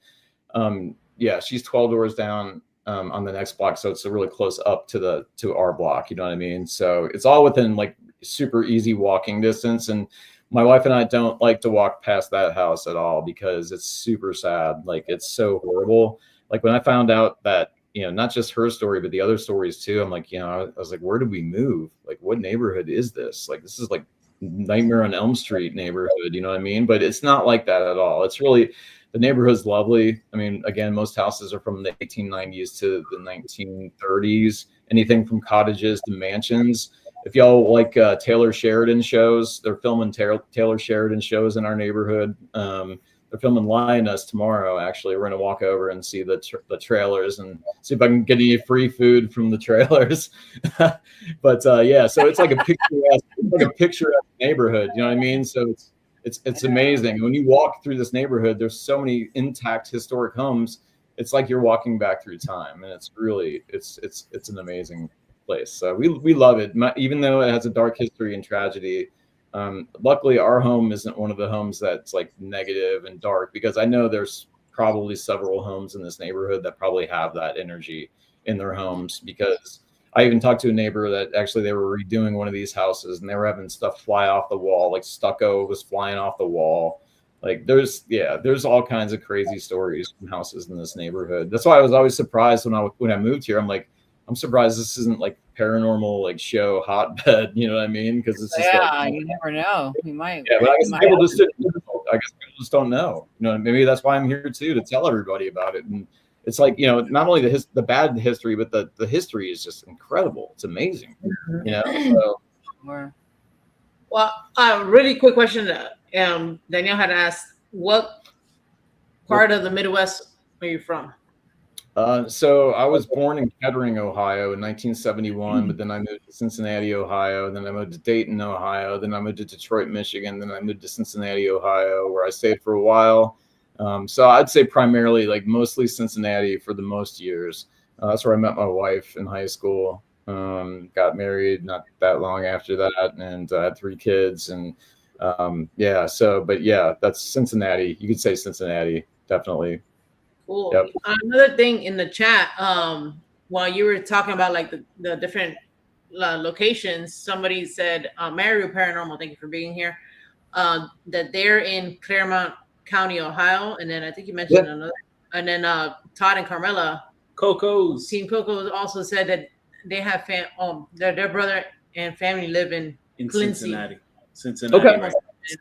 Yeah, she's 12 doors down on the next block, so it's a really close up to our block. You know what I mean? So it's all within like super easy walking distance. And my wife and I don't like to walk past that house at all because it's super sad. Like it's so horrible. Like when I found out that, not just her story, but the other stories too. I'm like, I was like, where did we move? Like, what neighborhood is this? Like, this is like Nightmare on Elm Street neighborhood. You know what I mean? But it's not like that at all. It's really, the neighborhood's lovely. I mean, again, most houses are from the 1890s to the 1930s, anything from cottages to mansions. If y'all like Taylor Sheridan shows, they're filming Taylor Sheridan shows in our neighborhood. They're filming Lioness tomorrow. Actually, we're gonna walk over and see the trailers and see if I can get any free food from the trailers. But yeah, so it's like a picturesque neighborhood. You know what I mean? So it's amazing. When you walk through this neighborhood, there's so many intact historic homes. It's like you're walking back through time, and it's really it's an amazing place. So we love it, even though it has a dark history and tragedy. Luckily, our home isn't one of the homes that's like negative and dark, because I know there's probably several homes in this neighborhood that probably have that energy in their homes, because I even talked to a neighbor that actually they were redoing one of these houses and they were having stuff fly off the wall, like stucco was flying off the wall. Like there's all kinds of crazy stories from houses in this neighborhood. That's why I was always surprised when I moved here. I'm like, I'm surprised this isn't like paranormal like show hotbed. You know what I mean? Because it's just like, you never know. You might. yeah, but I guess people just don't know. You know, maybe that's why I'm here too, to tell everybody about it. And it's like, you know, not only the bad history, but the history is just incredible. It's amazing. You know. So. Well, really quick question. Danielle had asked, what part of the Midwest are you from? So I was born in Kettering, Ohio in 1971, but then I moved to Cincinnati, Ohio. Then I moved to Dayton, Ohio. Then I moved to Detroit, Michigan. Then I moved to Cincinnati, Ohio, where I stayed for a while. So I'd say primarily, like mostly Cincinnati for the most years. That's where I met my wife in high school. Got married not that long after that, and had 3 kids. And yeah, so, but yeah, that's Cincinnati. You could say Cincinnati, definitely. Cool. Yep. Another thing in the chat, while you were talking about like the different locations, somebody said, Mario Paranormal, thank you for being here, that they're in Claremont County, Ohio. And then I think you mentioned another, and then Todd and Carmela, Team Coco's also said that they have their brother and family live in Cincinnati. Okay. Right?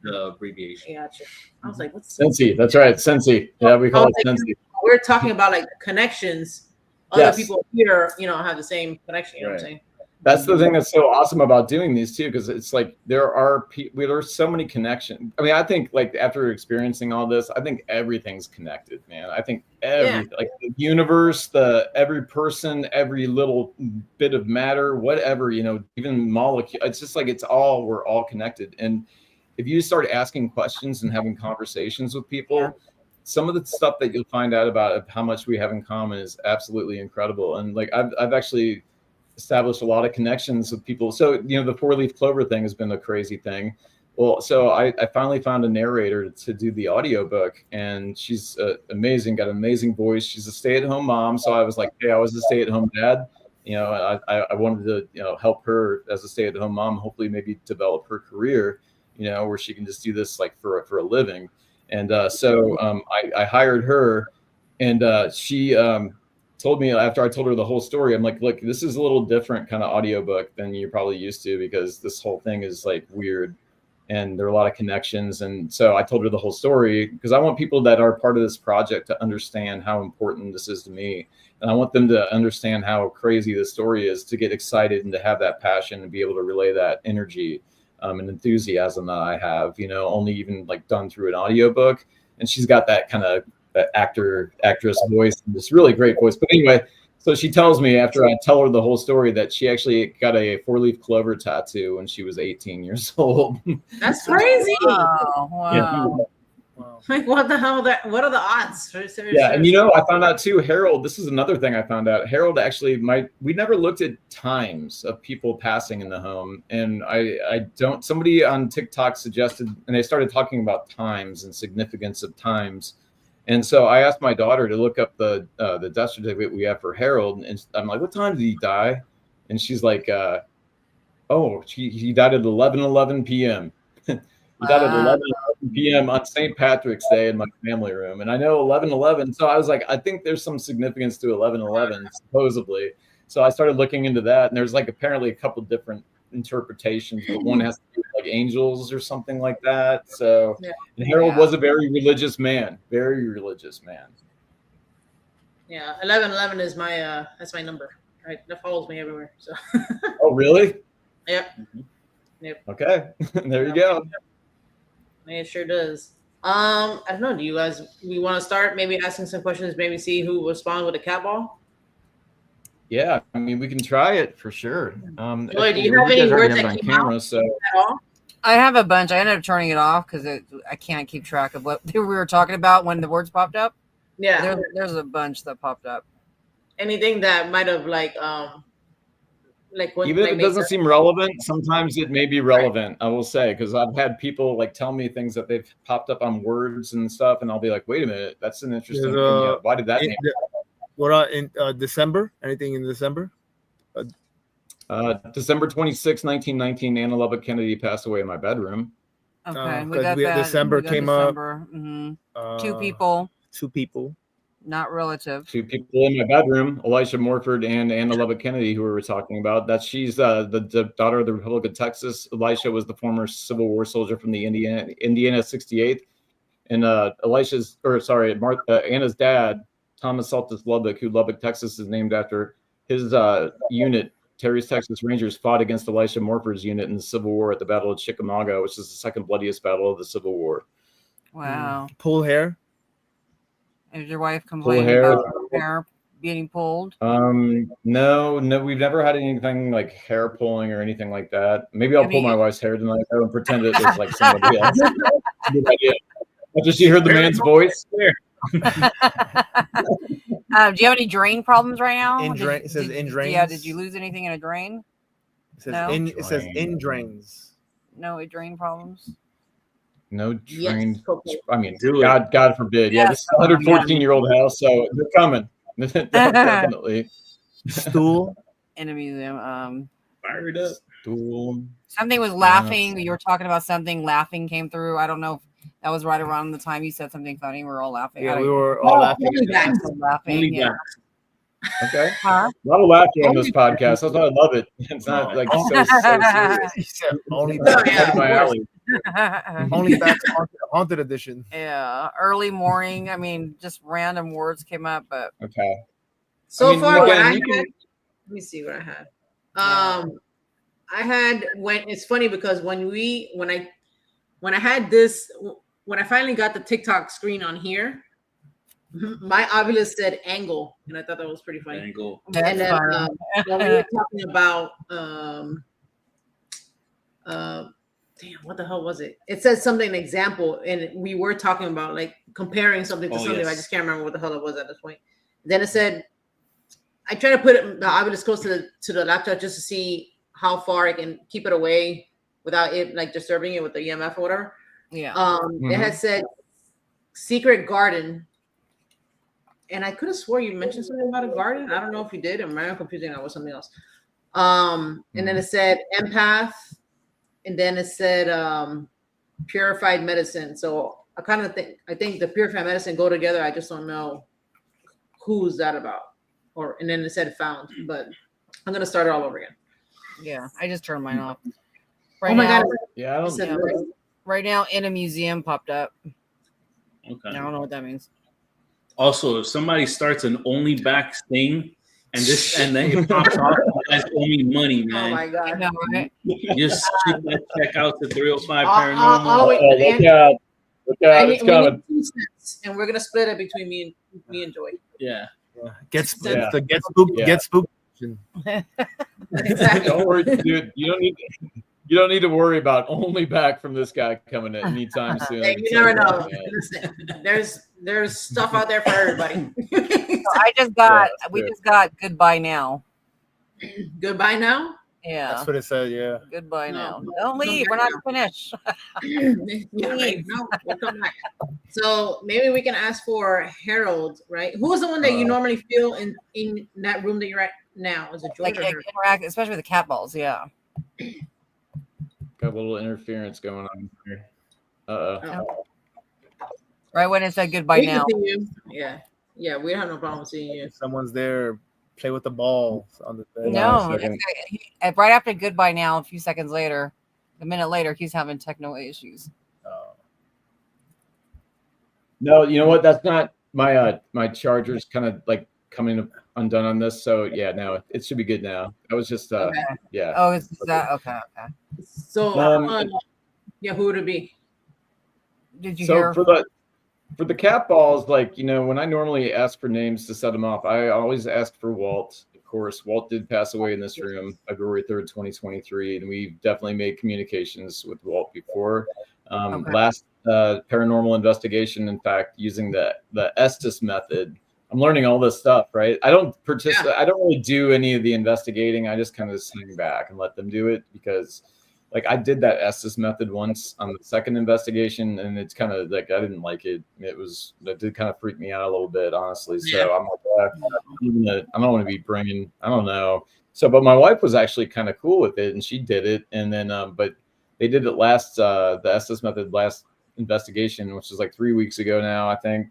The abbreviation. Yeah, gotcha. I was like, what's Cincy? That's right, Cincy. Yeah, we call it Cincy. We're talking about like connections. Other people here, you know, have the same connection. You know what I'm saying? That's the thing that's so awesome about doing these too, because it's like there's so many connections. I mean, I think like after experiencing all this, I think everything's connected, man. I think like the universe, every person, every little bit of matter, whatever, you know, even molecule. It's just like we're all connected. And if you start asking questions and having conversations with people, some of the stuff that you'll find out about how much we have in common is absolutely incredible. And like I've actually established a lot of connections with people. So, you know, the 4-leaf clover thing has been a crazy thing. Well, so I finally found a narrator to do the audiobook, and she's amazing, got an amazing voice. She's a stay-at-home mom. So I was like, hey, I was a stay-at-home dad. You know, I wanted to, you know, help her as a stay-at-home mom, hopefully maybe develop her career, you know, where she can just do this like for a living. And so I hired her, and she told me after I told her the whole story, I'm like, look, this is a little different kind of audiobook than you're probably used to, because this whole thing is like weird and there are a lot of connections. And so I told her the whole story because I want people that are part of this project to understand how important this is to me. And I want them to understand how crazy this story is, to get excited and to have that passion and be able to relay that energy and enthusiasm that I have, you know, only even like done through an audiobook. And she's got that kind of that actress voice, and this really great voice. But anyway, so she tells me after I tell her the whole story that she actually got a 4-leaf clover tattoo when she was 18 years old. That's crazy. Wow. Yeah. Like, what the hell? What are the odds? Yeah, and you know, I found out too, Harold, this is another thing I found out. Harold actually we never looked at times of people passing in the home. And somebody on TikTok suggested, and they started talking about times and significance of times. And so I asked my daughter to look up the death certificate we have for Harold. And I'm like, what time did he die? And she's like, he died at 11:11 p.m. He died at 11:11 p.m. on St. Patrick's Day in my family room. And I know 11:11. So I was like, I think there's some significance to 11:11, supposedly. So I started looking into that. And there's like apparently a couple different interpretations, but one has to do with like angels or something like that. So and Harold was a very religious man. Yeah, 11:11 is my that's my number. Right, that follows me everywhere. So. Oh, really? Yep. Yep. Okay. There you go. It sure does. I don't know. Do you guys? We want to start maybe asking some questions. Maybe see who will respond with a cat ball. Yeah, I mean, we can try it for sure. Joy, do you have any words that came camera, out so. at all? I have a bunch. I ended up turning it off because I can't keep track of what we were talking about when the words popped up. Yeah, there's a bunch that popped up. Anything that might have like when, even if it doesn't seem relevant, sometimes it may be relevant. I will say, because I've had people like tell me things that they've popped up on words and stuff, and I'll be like, wait a minute, that's an interesting thing. Why did that? What in December? Anything in December? December 26, 1919, 𝗟𝗓𝗪𝗃 Kennedy passed away in my bedroom. Okay, we got that. December came December. Up. Mm-hmm. Two people. Not relative. 2 people in my bedroom, Elisha Morford and 𝗟𝗏𝗃𝗀𝗃, who we were talking about. She's the daughter of the Republic of Texas. Elisha was the former Civil War soldier from the Indiana 68th. And Anna's dad, Thomas Saltus Lubbock, who Lubbock, Texas is named after, his unit, Terry's Texas Rangers, fought against Elisha Morford's unit in the Civil War at the Battle of 𝗟𝗂𝗃𝗀𝗃, which is the second bloodiest battle of the Civil War. Wow. Pull hair. Is your wife complaining about her hair being pulled? No, we've never had anything like hair pulling or anything like that. Maybe I'll pull my wife's hair tonight and pretend it was like somebody else. Good idea. After she heard the man's voice. Do you have any drain problems right now? It says in drains. Yeah, did you lose anything in a drain? It says it says in drains. No drain problems. No drain. Yes. I mean, God forbid. Yeah, this is a 114-year-old house, so they're coming. Definitely. Stool in a museum. Fired up. Stool. Something was laughing. You were talking about something. Laughing came through. I don't know if that was right around the time you said something funny. We were all laughing. Yeah, we were all laughing. Laughing. Yeah. Okay. A lot of laughter on this podcast. That's why I love it. It's not like so serious. Only my alley. Only back haunted edition. Yeah, early morning. I mean, just random words came up, but okay. So far, what I had, let me see what I had. I had it's funny because when I had this, when I finally got the TikTok screen on here, my 𝗹𝗏𝗀𝗀𝗘 said angle, and I thought that was pretty funny. Angle. And then when we were talking about damn, what the hell was it? It said something, an example, and we were talking about like comparing something to something. Yes. I just can't remember what the hell it was at this point. Then it said, I try to put the 𝗹𝗏𝗀𝗀𝗃 close to the laptop just to see how far I can keep it away without it like disturbing it with the EMF or whatever. Yeah. It had said secret garden. And I could have swore you mentioned something about a garden. I don't know if you did. I'm confusing that with something else. And then it said empath. And then it said purified medicine. So I think the purified medicine go together. I just don't know who's that about. And then it said found. But I'm going to start it all over again. Yeah, I just turned mine off. Right now, God. Yeah, I don't right now in a museum popped up. Okay. I don't know what that means. Also, if somebody starts an only back thing and then it pops off, you guys owe me money, man. Oh my God. I know, right? Just shoot that check out to 305 Paranormal. Look out, it's coming. And we're gonna split it between me and Joy. Yeah. Get spooked. Exactly. Don't worry, dude. You don't need to worry about only back from this guy coming in anytime soon. Hey, you never know. Listen, there's stuff out there for everybody. So we just got goodbye now. Goodbye now? Yeah. That's what it said, yeah. Goodbye now. Don't leave. We're not finished. Yeah, right. No, we'll come back. So maybe we can ask for Harold, right? Who is the one that you normally feel in that room that you're at now? Is it George? Like interact, especially with the cat balls, yeah. Got a little interference going on here. Uh-oh. Right when it said goodbye we now. Can see you. Yeah, we don't have no problem seeing you. If someone's there, play with the ball on the bed. No, right after goodbye now, a few seconds later, a minute later, he's having techno issues. No, you know what? That's not my charger's kind of like coming undone on this. So yeah, no, it should be good now. I was just yeah. Oh, is that okay? So yeah, who would it be? Did you hear? For the cat balls, like, you know, when I normally ask for names to set them off, I always ask for Walt. Of course, Walt did pass away in this room February 3rd, 2023, and we've definitely made communications with Walt before. Last paranormal investigation, in fact, using the Estes method. I'm learning all this stuff, right? I don't participate. Yeah. I don't really do any of the investigating. I just kind of hang back and let them do it because, like, I did that Estes method once on the second investigation, and it's kind of like I didn't like it. It did kind of freak me out a little bit, honestly. So yeah. I'm like, I don't want to be bringing. I don't know. So, but my wife was actually kind of cool with it, and she did it. And then, but they did it the Estes method last investigation, which is like 3 weeks ago now, I think.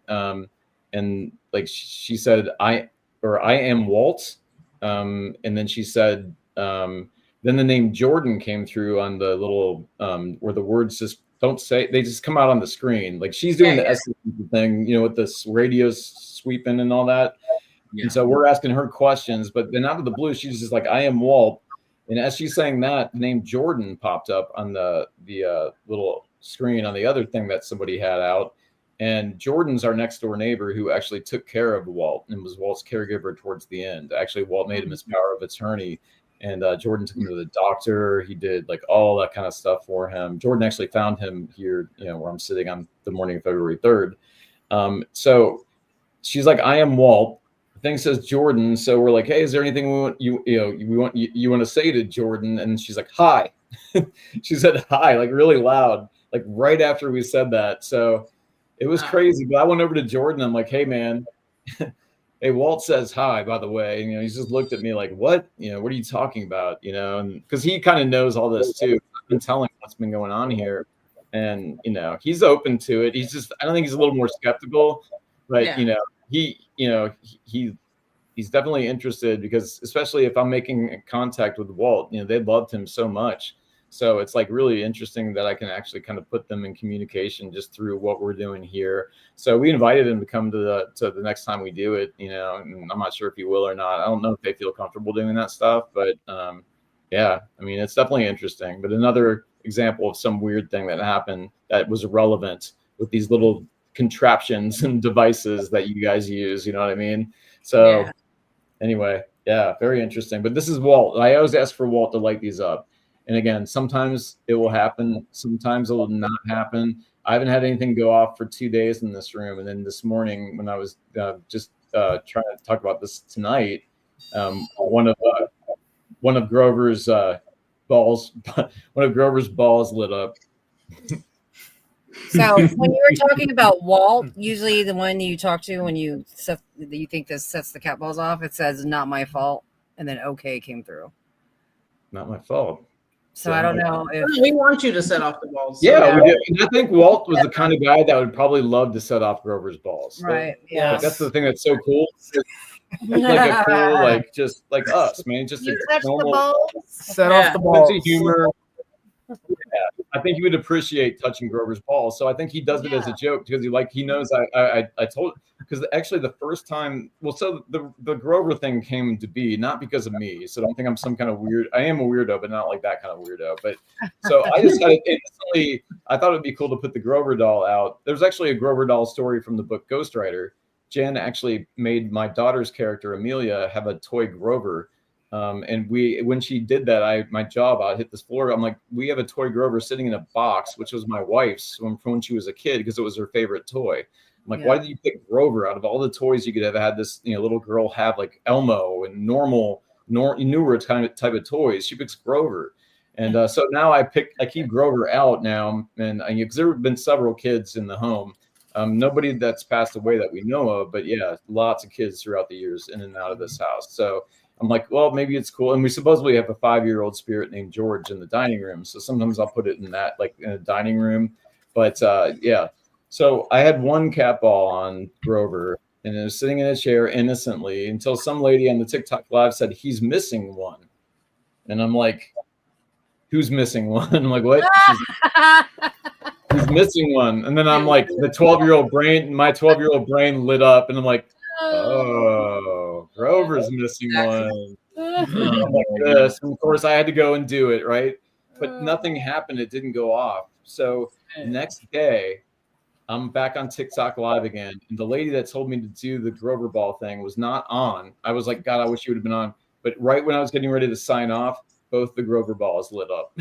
and like she said, I am Walt. And then she said, then the name Jordan came through on the little where the words just don't say, they just come out on the screen. Like she's doing the essence thing, you know, with this radio sweeping and all that. And so we're asking her questions, but then out of the blue, she's just like, I am Walt. And as she's saying that, the name Jordan popped up on the little screen on the other thing that somebody had out. And Jordan's our next door neighbor who actually took care of Walt and was Walt's caregiver towards the end. Actually, Walt made him his power of attorney, and Jordan took him to the doctor. He did like all that kind of stuff for him. Jordan actually found him here, you know, where I'm sitting on the morning of February 3rd. So she's like, I am Walt. Thing says Jordan, so we're like, hey, is there anything you want to say to Jordan? And she's like, hi. She said hi, like really loud, like right after we said that. So it was crazy. But I went over to Jordan. I'm like, hey man, hey, Walt says hi, by the way. And, you know, he's just looked at me like, what? You know, what are you talking about? You know, and because he kind of knows all this too. I've been telling him what's been going on here, and you know, he's open to it. He's just, I don't think he's a little more skeptical, but you know. He's definitely interested, because especially if I'm making contact with Walt, you know, they loved him so much. So it's like really interesting that I can actually kind of put them in communication just through what we're doing here. So we invited him to come to the next time we do it, you know, and I'm not sure if he will or not. I don't know if they feel comfortable doing that stuff, but yeah, I mean, it's definitely interesting. But another example of some weird thing that happened that was irrelevant with these little contraptions and devices that you guys use, you know what I mean? So anyway, yeah, very interesting. But this is Walt. I always ask for Walt to light these up. And again, sometimes it will happen, sometimes it will not happen. I haven't had anything go off for 2 days in this room. And then this morning, when I was just trying to talk about this tonight, one of Grover's balls lit up. So when you were talking about Walt, usually the one you talk to when you think this sets the cat balls off, it says "not my fault," and then "okay" came through. Not my fault. So I don't know if we want you to set off the balls. So yeah, we did. I think Walt was the kind of guy that would probably love to set off Grover's balls. Right. Yeah. That's the thing that's so cool. It's like a cool, like just like us, man. Just you a touch normal, the balls. Set off the balls. sense of humor. Yeah, I think he would appreciate touching Grover's balls. So I think he does it as a joke because he knows I told, because actually the first time, well, so the Grover thing came to be not because of me. So don't think I'm some kind of weird. I am a weirdo, but not like that kind of weirdo. But so I decided instantly, I thought it'd be cool to put the Grover doll out. There's actually a Grover doll story from the book Ghostwriter. Jen actually made my daughter's character Amelia have a toy Grover. And when she did that, I hit this floor. I'm like, we have a toy Grover sitting in a box, which was my wife's from when she was a kid, because it was her favorite toy. I'm like, why did you pick Grover out of all the toys you could have had this, you know, little girl have, like 𝗟𝗏𝗄 and newer type of toys? She picks Grover. And so now I keep Grover out now. And because there have been several kids in the home. Nobody that's passed away that we know of, but yeah, lots of kids throughout the years in and out of this house. So I'm like, well, maybe it's cool. And we supposedly have a 5-year-old spirit named George in the dining room. So sometimes I'll put it in that, like in a dining room. But yeah, so I had one cat ball on Grover, and it was sitting in a chair innocently until some lady on the TikTok live said, he's missing one. And I'm like, who's missing one? I'm like, what? He's missing one. And then I'm like, my 12-year-old brain lit up, and I'm like, oh, Grover's missing one. Like this. And of course, I had to go and do it, right? But nothing happened. It didn't go off. So next day, I'm back on TikTok live again. And the lady that told me to do the Grover ball thing was not on. I was like, God, I wish you would have been on. But right when I was getting ready to sign off, both the Grover balls lit up.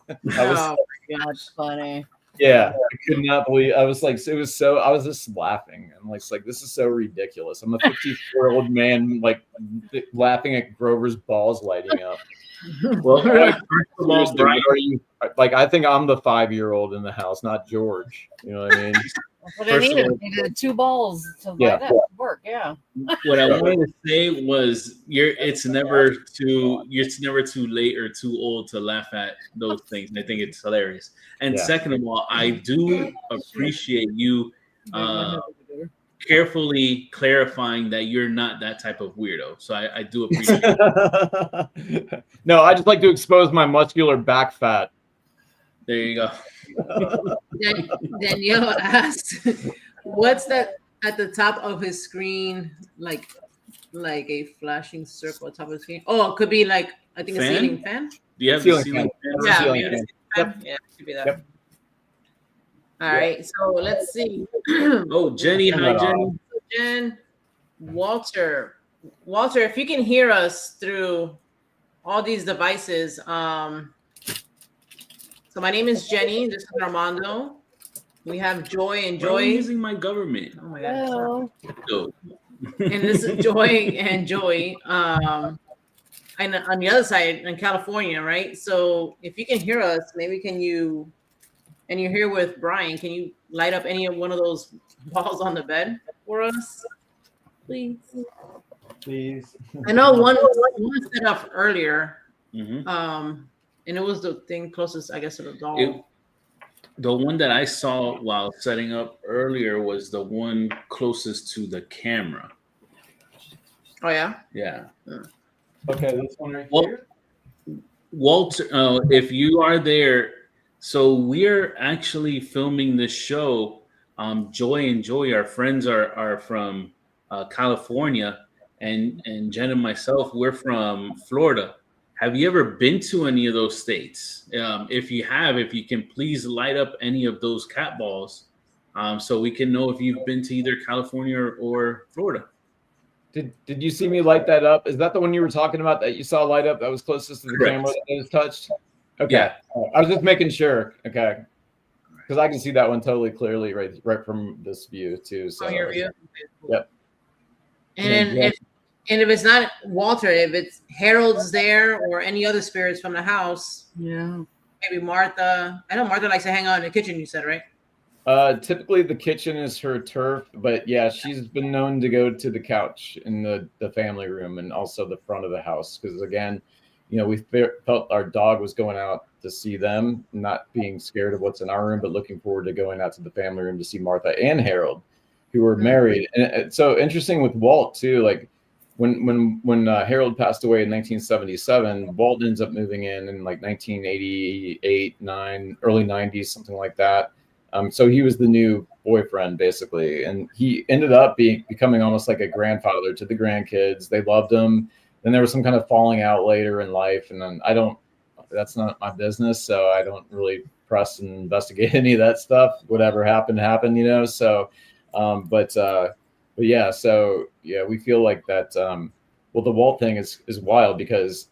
Oh my God, funny. Yeah, I could not believe. I was like, I was just laughing. I'm like, this is so ridiculous. I'm a 54-year-old man, like laughing at Grover's balls lighting up. Well, Brian, I think I'm the 5-year-old in the house, not George. You know what I mean? That's what I needed. I needed 2 balls to light up. Work, yeah. What I wanted to say was, it's never too late or too old to laugh at those things. I think it's hilarious. And second of all, I do appreciate you carefully clarifying that you're not that type of weirdo. So I do appreciate it. No, I just like to expose my muscular back fat. There you go. Danielle asked, "What's that at the top of his screen? Like a flashing circle on top of the screen? Oh, it could be like I think a ceiling fan. Do you have Ceiling the ceiling fan? Yeah, Ceiling maybe fan. a ceiling fan. Yeah, it could be that. Yep. All right, so let's see. Oh, Jenny, hi Jenny. Jen, Walter, if you can hear us through all these devices. So my name is Jenny. This is Armando. We have Joy and Bro, Joy. I'm using my government. Oh my God. Go. And this is Joy and Joy. And on the other side in California, right? So if you can hear us, maybe you're here with Brian, can you light up any of one of those balls on the bed for us, please? I know one was set up earlier. Mm-hmm. And it was the thing closest, I guess, to the doll. The one that I saw while setting up earlier was the one closest to the camera. Oh yeah. Yeah. Okay, this one right here. Walter, if you are there, so we're actually filming this show. Joy and Joy, our friends are from California, and Jen and myself, we're from Florida. Have you ever been to any of those states? If you have, if you can please light up any of those cat balls, so we can know if you've been to either California or Florida. Did you see me light that up? Is that the one you were talking about that you saw light up that was closest to the Correct. camera that it was touched? Okay. Yeah. I was just making sure. Okay. Because I can see that one totally clearly right from this view too. So. Oh, your view. Yep. And if it's not Walter, if it's Harold's there or any other spirits from the house, maybe Martha. I know Martha likes to hang out in the kitchen. You said, right? Typically the kitchen is her turf, but yeah, she's been known to go to the couch in the family room and also the front of the house. Because again, we felt our dog was going out to see them, not being scared of what's in our room, but looking forward to going out to the family room to see Martha and Harold, who were married. And it's so interesting with Walt too, like when Harold passed away in 1977, Walt ends up moving in like 1988, 9, early 90s, something like that. So he was the new boyfriend basically, and he ended up becoming almost like a grandfather to the grandkids. They loved him. Then there was some kind of falling out later in life, and then that's not my business, so I don't really press and investigate any of that stuff. Whatever happened, So, but yeah, so yeah, we feel like that. Well, the Walt thing is wild because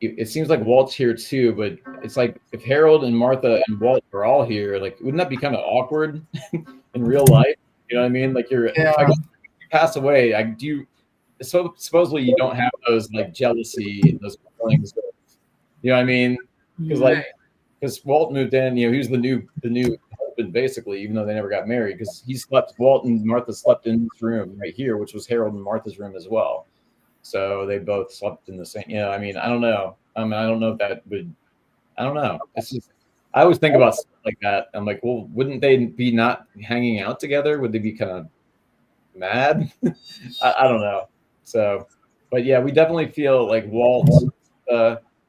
it seems like Walt's here too, but it's like if Harold and Martha and Walt are all here, like wouldn't that be kind of awkward in real life? You know what I mean? Like I guess if you pass away, so supposedly you don't have those like jealousy, those feelings. You know what I mean? Because Walt moved in, he was the new husband basically, even though they never got married, because Walt and Martha slept in this room right here, which was Harold and Martha's room as well. So they both slept in the same. I mean, I don't know. I don't know if that would. I don't know. It's just I always think about stuff like that. I'm like, well, wouldn't they be not hanging out together? Would they be kind of mad? I don't know. So, but yeah, we definitely feel like Walt,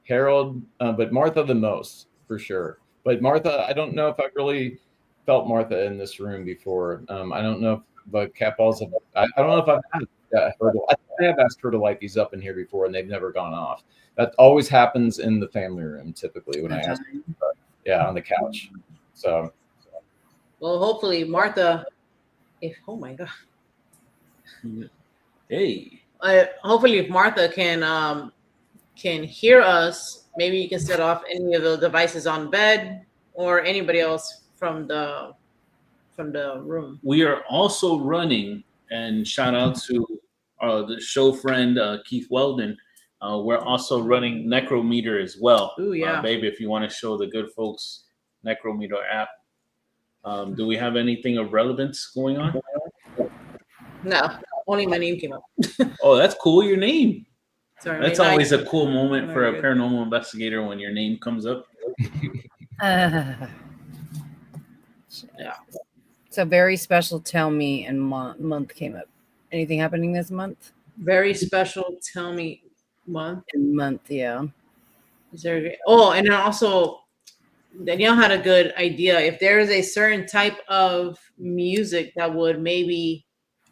Harold, but Martha the most for sure. But Martha, I don't know if I've really felt Martha in this room before. I don't know if the cat balls have. I don't know if I've had. I have asked her to light these up in here before, and they've never gone off. That always happens in the family room, typically when I ask her, on the couch. So, well, hopefully Martha. Oh my God. Hey. Hopefully, if Martha can hear us, maybe you can set off any of the devices on bed or anybody else from the room. We are also running, and shout out to the show friend Keith Weldon. We're also running Necrometer as well. Ooh, yeah. Baby, if you want to show the good folks Necrometer app. Do we have anything of relevance going on? No, only my name came up. Oh, that's cool. Your name. Sorry, that's always a cool moment for a paranormal investigator when your name comes up. Yeah. So very special Tell Me and month came up. Anything happening this month? Very special Tell Me month. Month, yeah. Is there? Oh, and then also Danielle had a good idea. If there is a certain type of music that would maybe.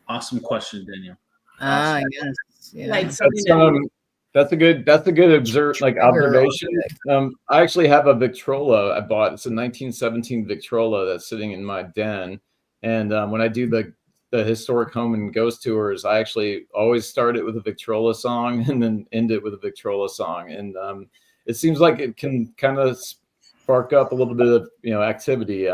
Awesome question, Danielle. Yes. Yeah. Like something that's a good observation. I actually have a Victrola I bought. It's a 1917 Victrola that's sitting in my den. And when I do the historic home and ghost tours, I actually always start it with a Victrola song and then end it with a Victrola song. And it seems like it can kind of spark up a little bit of activity.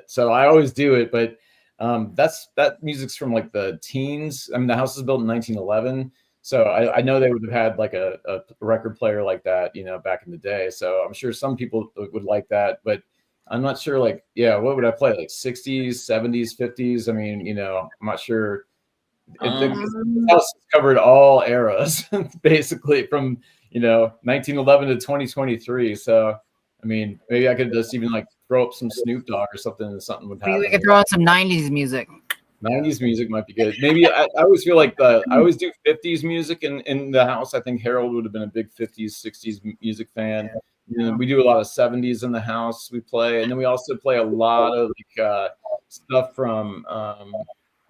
So I always do it, but that music's from like the teens. I mean, the house was built in 1911. So I know they would have had like a record player like that, back in the day. So I'm sure some people would like that, but I'm not sure, like, what would I play? Like 60s, 70s, 50s? I mean, I'm not sure. The house covered all eras, basically, from, 1911 to 2023. So, I mean, maybe I could just even like throw up some Snoop Dogg or something and something would happen. We could throw out some 90s music. 90s music might be good. Maybe I always feel like I always do 50s music in the house. I think Harold would have been a big 50s, 60s music fan. We do a lot of 70s in the house we play. And then we also play a lot of like stuff from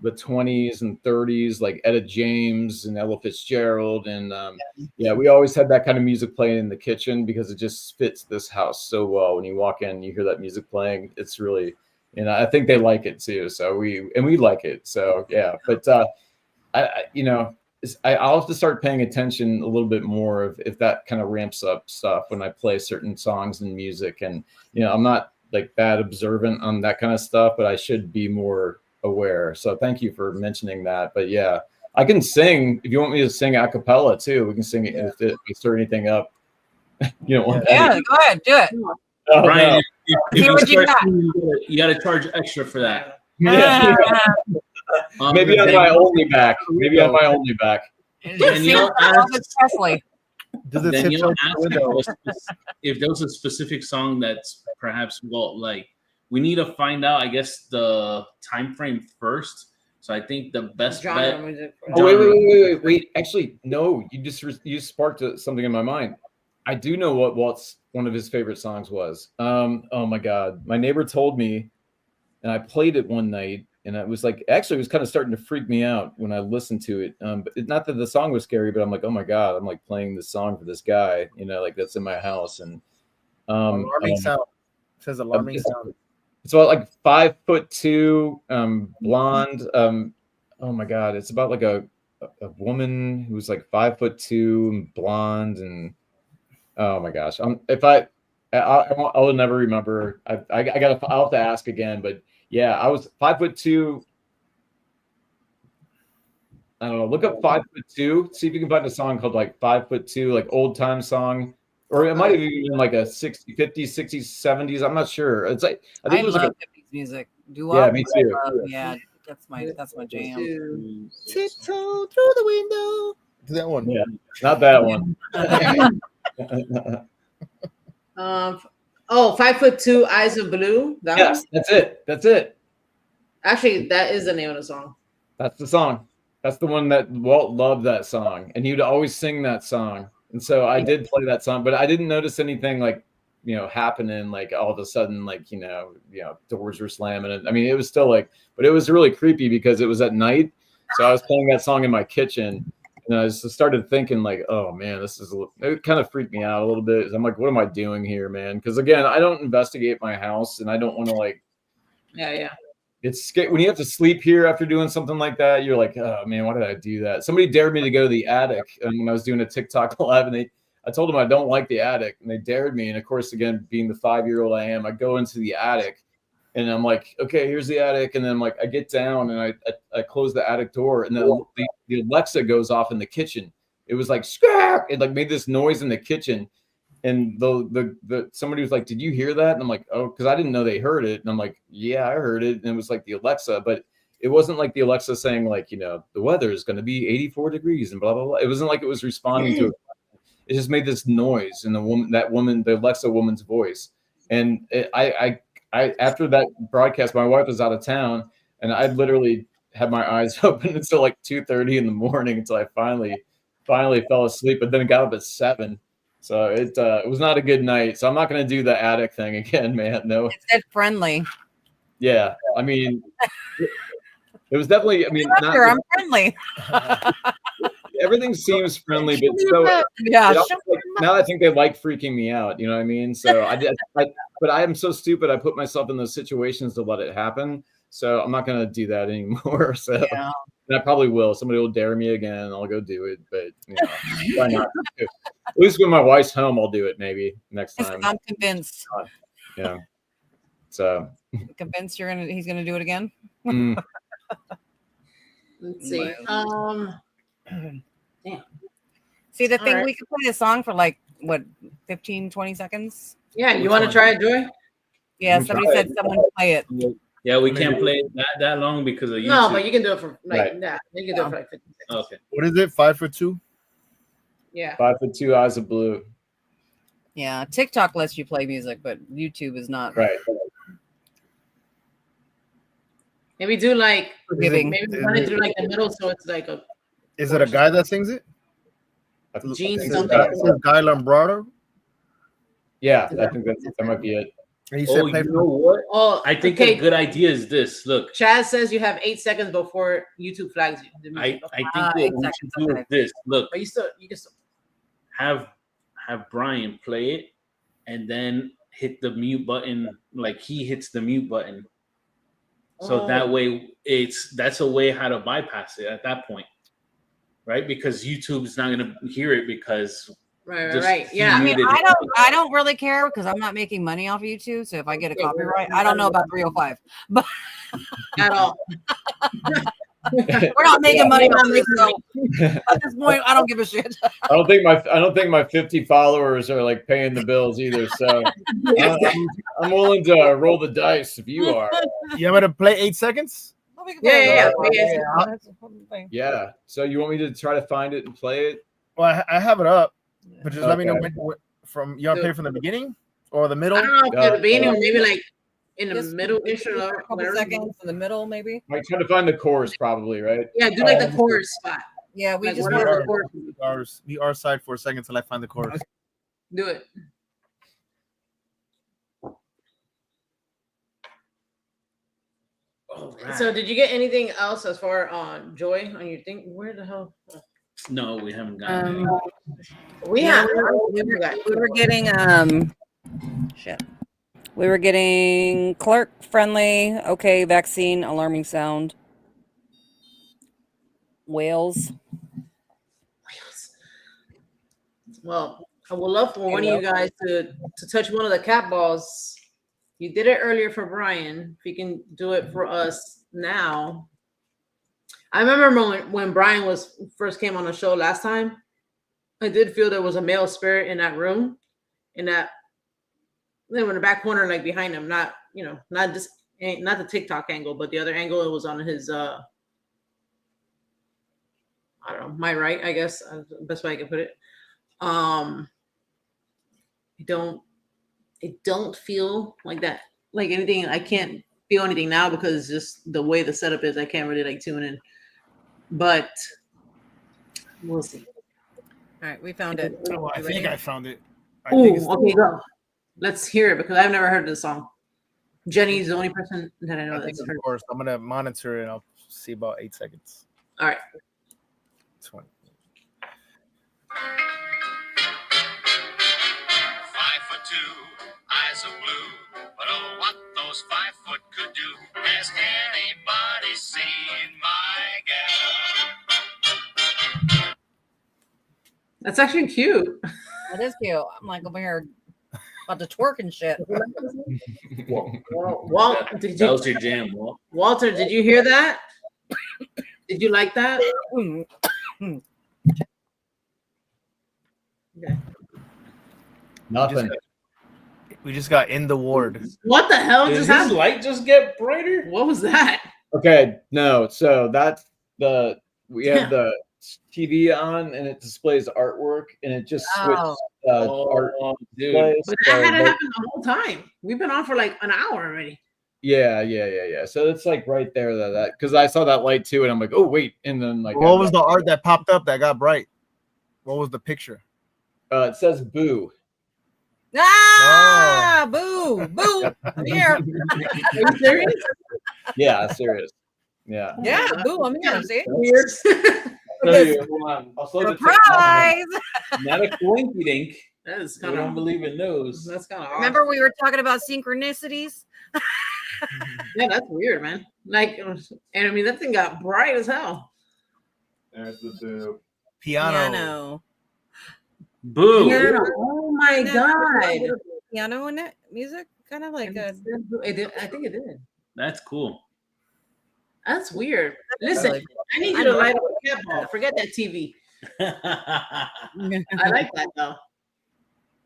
the 20s and 30s, like Etta James and Ella Fitzgerald. And we always had that kind of music playing in the kitchen because it just fits this house so well. When you walk in, you hear that music playing. It's really, I think they like it too. So we like it. So yeah, but I'll have to start paying attention a little bit more if that kind of ramps up stuff when I play certain songs and music. And I'm not like that observant on that kind of stuff, but I should be more aware. So thank you for mentioning that. But yeah, I can sing if you want me to sing a cappella too. We can sing it if we stir anything up. Go ahead, do it. Brian, no. if you start singing, you got to charge extra for that. Yeah. Maybe on my only back. Maybe on my only back. Danielle asked Does if there was a specific song that's perhaps we need to find out, I guess, the time frame first. So I think the best bet. Oh, wait. Actually, no. You sparked something in my mind. I do know what Walt's one of his favorite songs was. Oh my God. My neighbor told me, and I played it one night, and it was like, actually, it was kind of starting to freak me out when I listened to it. But not that the song was scary, but I'm like, oh my God, I'm like playing this song for this guy, like that's in my house. And alarming sound. It says alarming sound. It's about like 5'2", blonde. Oh my God, it's about like a woman who's like 5'2" and blonde, and oh my gosh, I'll never remember. I'll have to ask again, but yeah, I was 5'2". I don't know. Look up 5'2". See if you can find a song called like 5'2", like old time song, or it might have even been like a 50s, 60s, 70s. I'm not sure. It's like I think it was love like 50s music. Yeah, me too. Yeah, that's my jam. Tiptoe through the window. That one. Yeah, not that one. 5'2", Eyes of Blue. Yes, that's it. Actually, that is the name of the song. That's the song. That's the one that Walt loved, that song, and he would always sing that song. And so I did play that song, but I didn't notice anything like happening, like all of a sudden, like doors were slamming. And I mean, it was still like, but it was really creepy because it was at night. So I was playing that song in my kitchen. And I just started thinking like, oh man, it kind of freaked me out a little bit. I'm like, what am I doing here, man? Because again, I don't investigate my house, and I don't want to like. Yeah. It's scary when you have to sleep here after doing something like that. You're like, oh man, why did I do that? Somebody dared me to go to the attic, and when I was doing a TikTok live, and I told them I don't like the attic, and they dared me. And of course, again, being the 5-year-old I am, I go into the attic. And I'm like, okay, here's the attic. And then I'm like, I get down and I close the attic door, and then the Alexa goes off in the kitchen. It was like, squawk! It like made this noise in the kitchen. And the somebody was like, did you hear that? And I'm like, oh, because I didn't know they heard it. And I'm like, yeah, I heard it. And it was like the Alexa, but it wasn't like the Alexa saying like, the weather is going to be 84 degrees and blah, blah, blah. It wasn't like it was responding to it. It just made this noise in the Alexa woman's voice. And I after that broadcast, my wife was out of town. And I literally had my eyes open until like 2:30 in the morning until I finally fell asleep. But then got up at 7. So it was not a good night. So I'm not going to do the attic thing again, man. No. It said friendly. Yeah, I mean, it was definitely. I mean, not, I'm friendly. everything seems friendly, but so yeah. Now I think they like freaking me out. You know what I mean? So but I am so stupid. I put myself in those situations to let it happen. So I'm not going to do that anymore. So Yeah. and I probably will. Somebody will dare me again. I'll go do it. But why not? At least when my wife's home, I'll do it maybe next time. I'm convinced. Yeah. So convinced he's gonna do it again. Let's see. Damn. See, the thing, right. we could play a song for like what, 15, 20 seconds. Yeah, you want to try it, Joy? Yeah, somebody said someone play it. Yeah, we can't play it that long because of YouTube. No, but you can do it for like Right. that. You can do it for like 15 seconds. Okay. What is it? 5 for 2? Yeah. 5 foot 2 eyes of blue. Yeah, TikTok lets you play music, but YouTube is not. Right. Maybe do like Forgiving. maybe run it through like the middle, so it's like a Is it a guy that sings it? Gene Is something. it Guy Lombardo? Yeah, I think that might be it. And he said Oh, play you know what? Oh, I think okay. a good idea is this. Look, Chaz says you have 8 seconds before YouTube flags you. I think 8 what we should seconds, do okay. is this. Look, But you can still. have Brian play it and then hit the mute button like he hits the mute button. So Oh. that way that's a way how to bypass it at that point. Right? Because YouTube's not gonna hear it because Right. Yeah. I mean, muted it. I don't really care because I'm not making money off of YouTube. So if I get a copyright, I don't know about 305, but At all. we're not making money on this. So at this point, I don't give a shit. I don't think my 50 followers are like paying the bills either. So I'm willing to roll the dice if you are. You want me to play 8 seconds? Yeah. Yeah. So you want me to try to find it and play it? Well, I have it up, but just let me know Okay. when from you want to play from the beginning or the middle? I don't know if at the beginning or maybe like in the Just middle-ish or a couple whatever. seconds in the middle, maybe. I'm trying to find the chorus, probably, right? Yeah, do like the chorus spot. Yeah, we Like just whatever the chorus. Be our side for a second till I find the chorus. Do it. All right. So did you get anything else as far on Joy on your thing? Where the hell? No, we haven't gotten it. We yeah, have. we were getting shit. We were getting clerk friendly, okay, vaccine, alarming sound. Whales. Well, I would love for one of you guys to touch one of the cat balls. You did it earlier for Brian. If you can do it for us now. I remember when Brian first came on the show last time, I did feel there was a male spirit in that room, in the back corner, like behind him, not not the TikTok angle, but the other angle. It was on his I don't know, my right, I guess, best way I can put it. It don't feel like that, like anything. I can't feel anything now because just the way the setup is, I can't really like tune in. But we'll see. All right, we found it. Oh, I think I found it. Oh, okay, go. Let's hear it because I've never heard this song. Jenny's the only person that I know that's heard. Of course, I'm gonna monitor it and I'll see about 8 seconds. All right. 20. 5 foot 2, eyes of blue. But oh, what those 5 foot could do. Has anybody seen my gal? That's actually cute. It is cute. I'm like over here about to twerk and shit. Walt, That was your jam, Walt. Walter, did you hear that? Did you like that? Okay. Nothing. We just got in the ward. What the hell Did just his happened? light just get brighter? What was that? Okay, no. So that's we have the TV on and it displays artwork and it just switched art dude. displays. But that hadn't happened the whole time. We've been on for like an hour already. Yeah. So it's like right there that because I saw that light too, and I'm like, oh wait, and then like what was the art that popped up that got bright? What was the picture? It says boo. Ah, boo, boo. I'm here. Are you serious? Yeah, serious. Yeah. Yeah, boo. I'm here. See? Weird. Hold on. I'll slow the tape. Surprise. Not a coinky-dink. That is I kind don't of. believe in those. That's kind of. Remember we were talking about synchronicities? Yeah, that's weird, man. Like, and I mean, that thing got bright as hell. There's the boo. Piano. Boo. Yeah. Oh my god. Piano in it? Music? Kind of like a. It did, I think it did. That's cool. That's weird. Listen, Really I need you to light up a cat ball. Forget that TV. I like that though.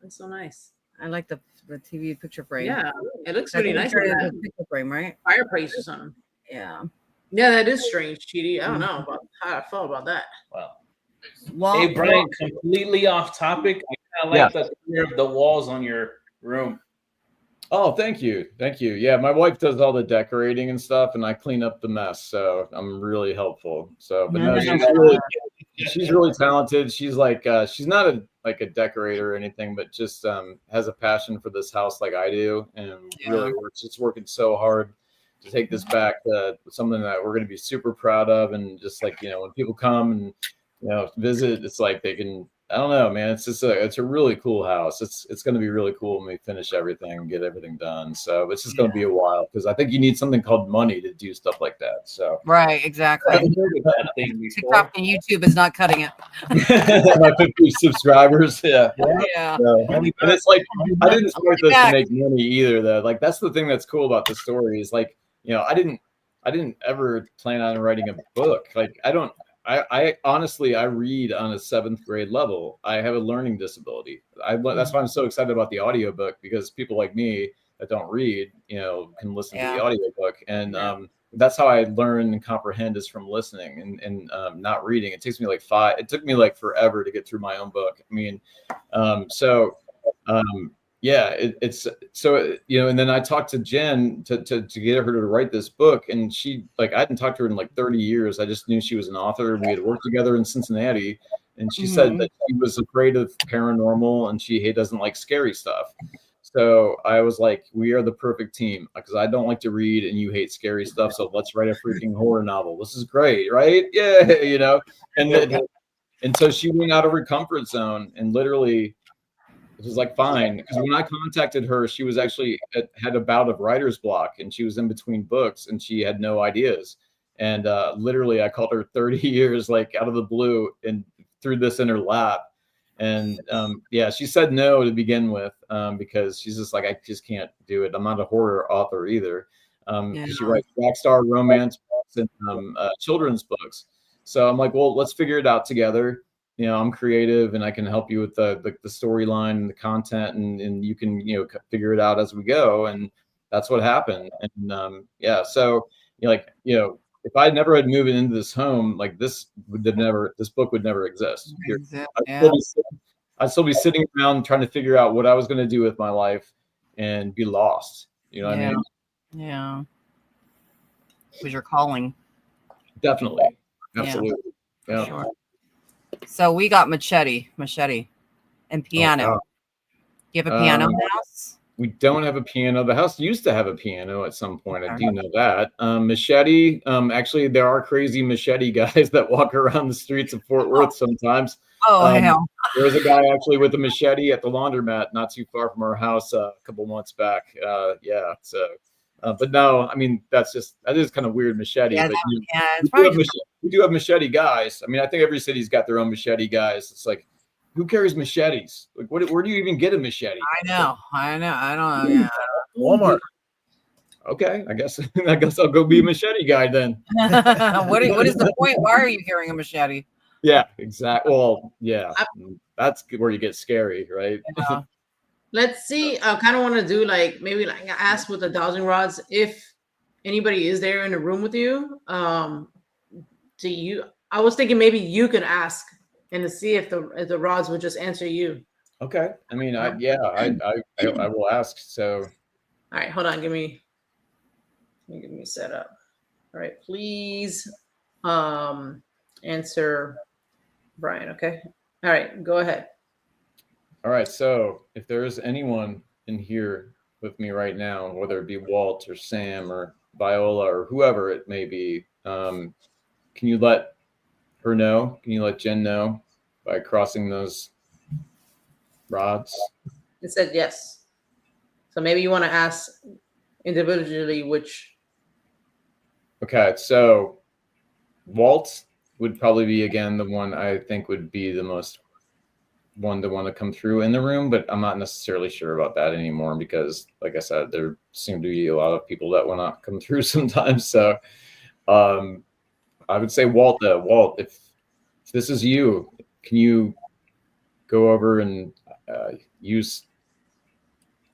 That's so nice. I like the TV picture frame. Yeah, it looks I really think nice. it's Like a picture frame, right? fireplace or something. Yeah. Yeah, that is strange, Chidi. I don't know about how I felt about that. Wow. Well, Hey, Brian, completely off topic. I kind of like the color of the walls on your room. Oh, thank you. Yeah, my wife does all the decorating and stuff, and I clean up the mess. So I'm really helpful. So, but no, she's really talented. She's like, she's not a decorator or anything, but just has a passion for this house like I do, and really it's working so hard to take this back to something that we're going to be super proud of, and just like when people come and visit, it's like they can. I don't know, man. It's just it's a really cool house. It's going to be really cool when we finish everything and get everything done. So it's just going to be a while because I think you need something called money to do stuff like that. So right, exactly. TikTok and YouTube is not cutting it. My 50 subscribers, yeah. So, and it's like I didn't start this to make money either. Though, like that's the thing that's cool about the story is like I didn't ever plan on writing a book. Like I honestly, I read on a 7th grade level. I have a learning disability. That's why I'm so excited about the audiobook because people like me that don't read, can listen to the audiobook. And that's how I learn and comprehend is from listening and not reading. It takes me it took me forever to get through my own book. I mean, it's so and then I talked to Jen to get her to write this book, and she I hadn't talked to her in 30 years. I just knew she was an author. We had worked together in Cincinnati, and she said that she was afraid of paranormal and she doesn't like scary stuff. So I was like, we are the perfect team because I don't like to read and you hate scary stuff. So let's write a freaking horror novel. This is great, right? Yeah, and so she went out of her comfort zone and literally. It was fine because when I contacted her, she was actually had a bout of writer's block and she was in between books and she had no ideas. And literally, I called her 30 years out of the blue and threw this in her lap. And she said no to begin with because she's just I just can't do it. I'm not a horror author either. She writes rockstar romance books and children's books. So I'm like, well, let's figure it out together. I'm creative and I can help you with the storyline and the content and you can, figure it out as we go. And that's what happened. And so, if I never had moved into this home, this book would never exist. I'd still be sitting around trying to figure out what I was going to do with my life and be lost. You know what I mean? Yeah. It was your calling. Definitely. Absolutely. Yeah. Sure. So we got machete, and piano. Oh, You have a piano in the house? We don't have a piano. The house used to have a piano at some point. I do know that. Machete. Actually, there are crazy machete guys that walk around the streets of Fort Worth sometimes. Oh, hell. There was a guy actually with a machete at the laundromat not too far from our house a couple months back. So. But no, I mean, that is kind of weird machete. Yeah, but we do have machete guys. I mean, I think every city's got their own machete guys. It's who carries machetes? Where do you even get a machete? I know. I don't know. Yeah. Walmart. Okay, I guess I'll go be a machete guy then. What is the point? Why are you carrying a machete? Yeah, exactly. Well, yeah, that's where you get scary, right? Yeah. Let's see. I kind of want to do maybe ask with the dowsing rods if anybody is there in the room with you. Do you? I was thinking maybe you could ask and to see if the rods would just answer you. Okay. I mean, I will ask. So. All right, hold on. Give me. Get me set up. All right, please answer Brian. Okay. All right, go ahead. All right. So if there's anyone in here with me right now, whether it be Walt or Sam or Viola or whoever it may be, can you let her know? Can you let Jen know by crossing those rods? It said yes. So maybe you want to ask individually which. Okay. So Walt would probably be, again, the one I think would be the most one to want to come through in the room, but I'm not necessarily sure about that anymore because, like I said, there seem to be a lot of people that want to come through sometimes. So I would say Walt, though. Walt, if this is you, can you go over and use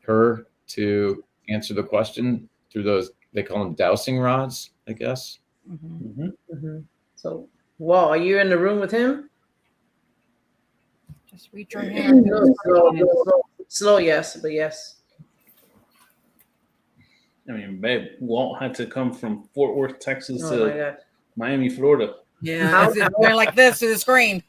her to answer the question through those, they call them dowsing rods, I guess. So, Walt, are you in the room with him? Just reach your hand. Slow, yes, but yes. I mean, babe, Walt had to come from Fort Worth, Texas Oh my to God. Miami, Florida. Yeah, it's going like this to the screen.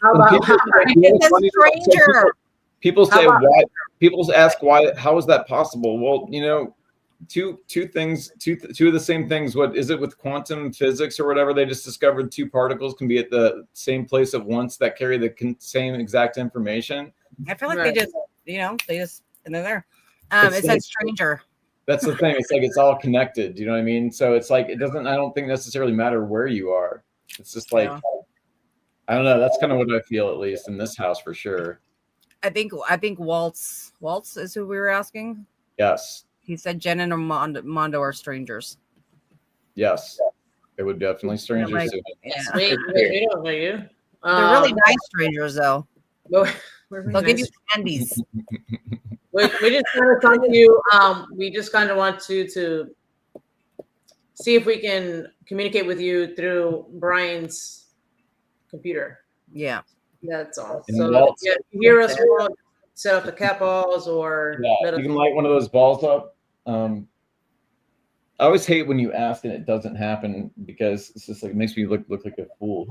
How about It's a stranger. People say about- why. People ask why. How is that possible? Well, you know, two of the same things. What is it with quantum physics or whatever? They just discovered two particles can be at the same place at once that carry the same exact information. I feel like Right. they just, and they're there. It's It like- says stranger. That's the thing. It's like it's all connected. You know what I mean? So it's like it doesn't. I don't think necessarily matter where you are. It's just like I don't know. That's kind of what I feel, at least in this house, for sure. I think Waltz is who we were asking. Yes. He said Jen and Mondo are strangers. Yes. It would definitely strangers. like- to it. Yeah. Wait, don't know you. They're really nice strangers, though. We're They'll give you candies. we just want to talk to you. We just kind of want to see if we can communicate with you through Brian's computer. Yeah. That's all. And So Walt- if you hear us, we'll set up the cat balls or Yeah, let us. you can light one of those balls up. I always hate when you ask and it doesn't happen because it's just like it makes me look like a fool.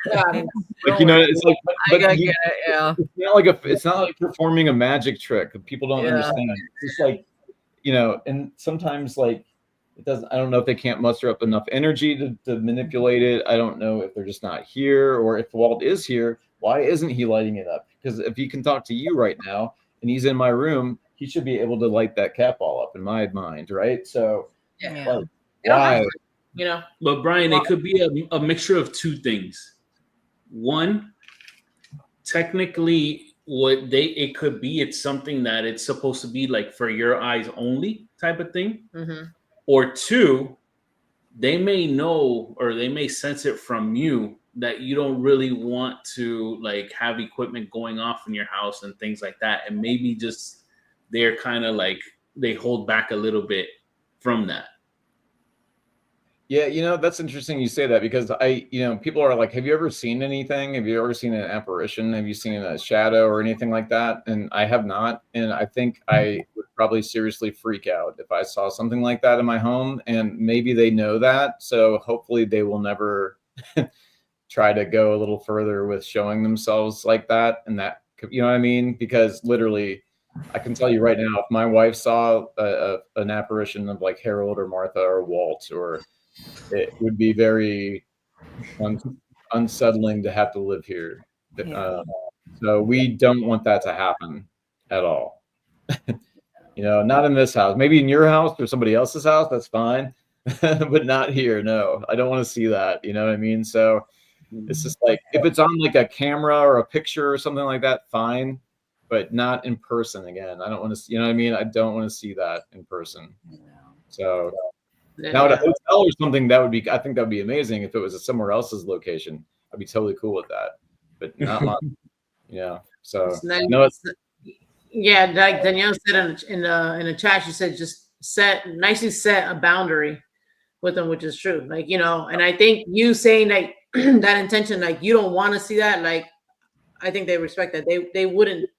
Yeah, Like, you know, it's like, but I you- get it, yeah. it's not like performing a magic trick. People don't Yeah. understand. It's just like, you know, and sometimes like it doesn't. I don't know if they can't muster up enough energy to manipulate it. I don't know if they're just not here, or if Walt is here, why isn't he lighting it up? Because if he can talk to you right now and he's in my room, he should be able to light that cat ball up in my mind, right? So Yeah. like, You don't have why? to, you know. But Brian, it could be a mixture of two things. One, technically, it could be it's something that it's supposed to be like for your eyes only type of thing. Mm-hmm. Or two, they may know or they may sense it from you that you don't really want to like have equipment going off in your house and things like that, and maybe just they're kind of like they hold back a little bit from that. Yeah, you know, that's interesting you say that because people are like, have you ever seen anything? Have you ever seen an apparition? Have you seen a shadow or anything like that? And I have not. And I think I would probably seriously freak out if I saw something like that in my home. And maybe they know that. So hopefully they will never try to go a little further with showing themselves like that. And that, you know what I mean? Because literally, I can tell you right now, if my wife saw an apparition of like Harold or Martha or Walt, or it would be very unsettling to have to live here. Yeah. So we don't want that to happen at all. You know, not in this house. Maybe in your house or somebody else's house, that's fine. But not here. No, I don't want to see that. You know what I mean? So it's just like if it's on like a camera or a picture or something like that, fine. But not in person again. I don't want to, you know what I mean? I don't want to see that in person. So now at a hotel or something, I think that would be amazing if it was somewhere else's location. I'd be totally cool with that. But not mine. Yeah. So Yeah, like Danielle said in the chat, she said just nicely set a boundary with them, which is true. Like, you know, and I think you saying like that intention, like you don't want to see that, like I think they respect that. They wouldn't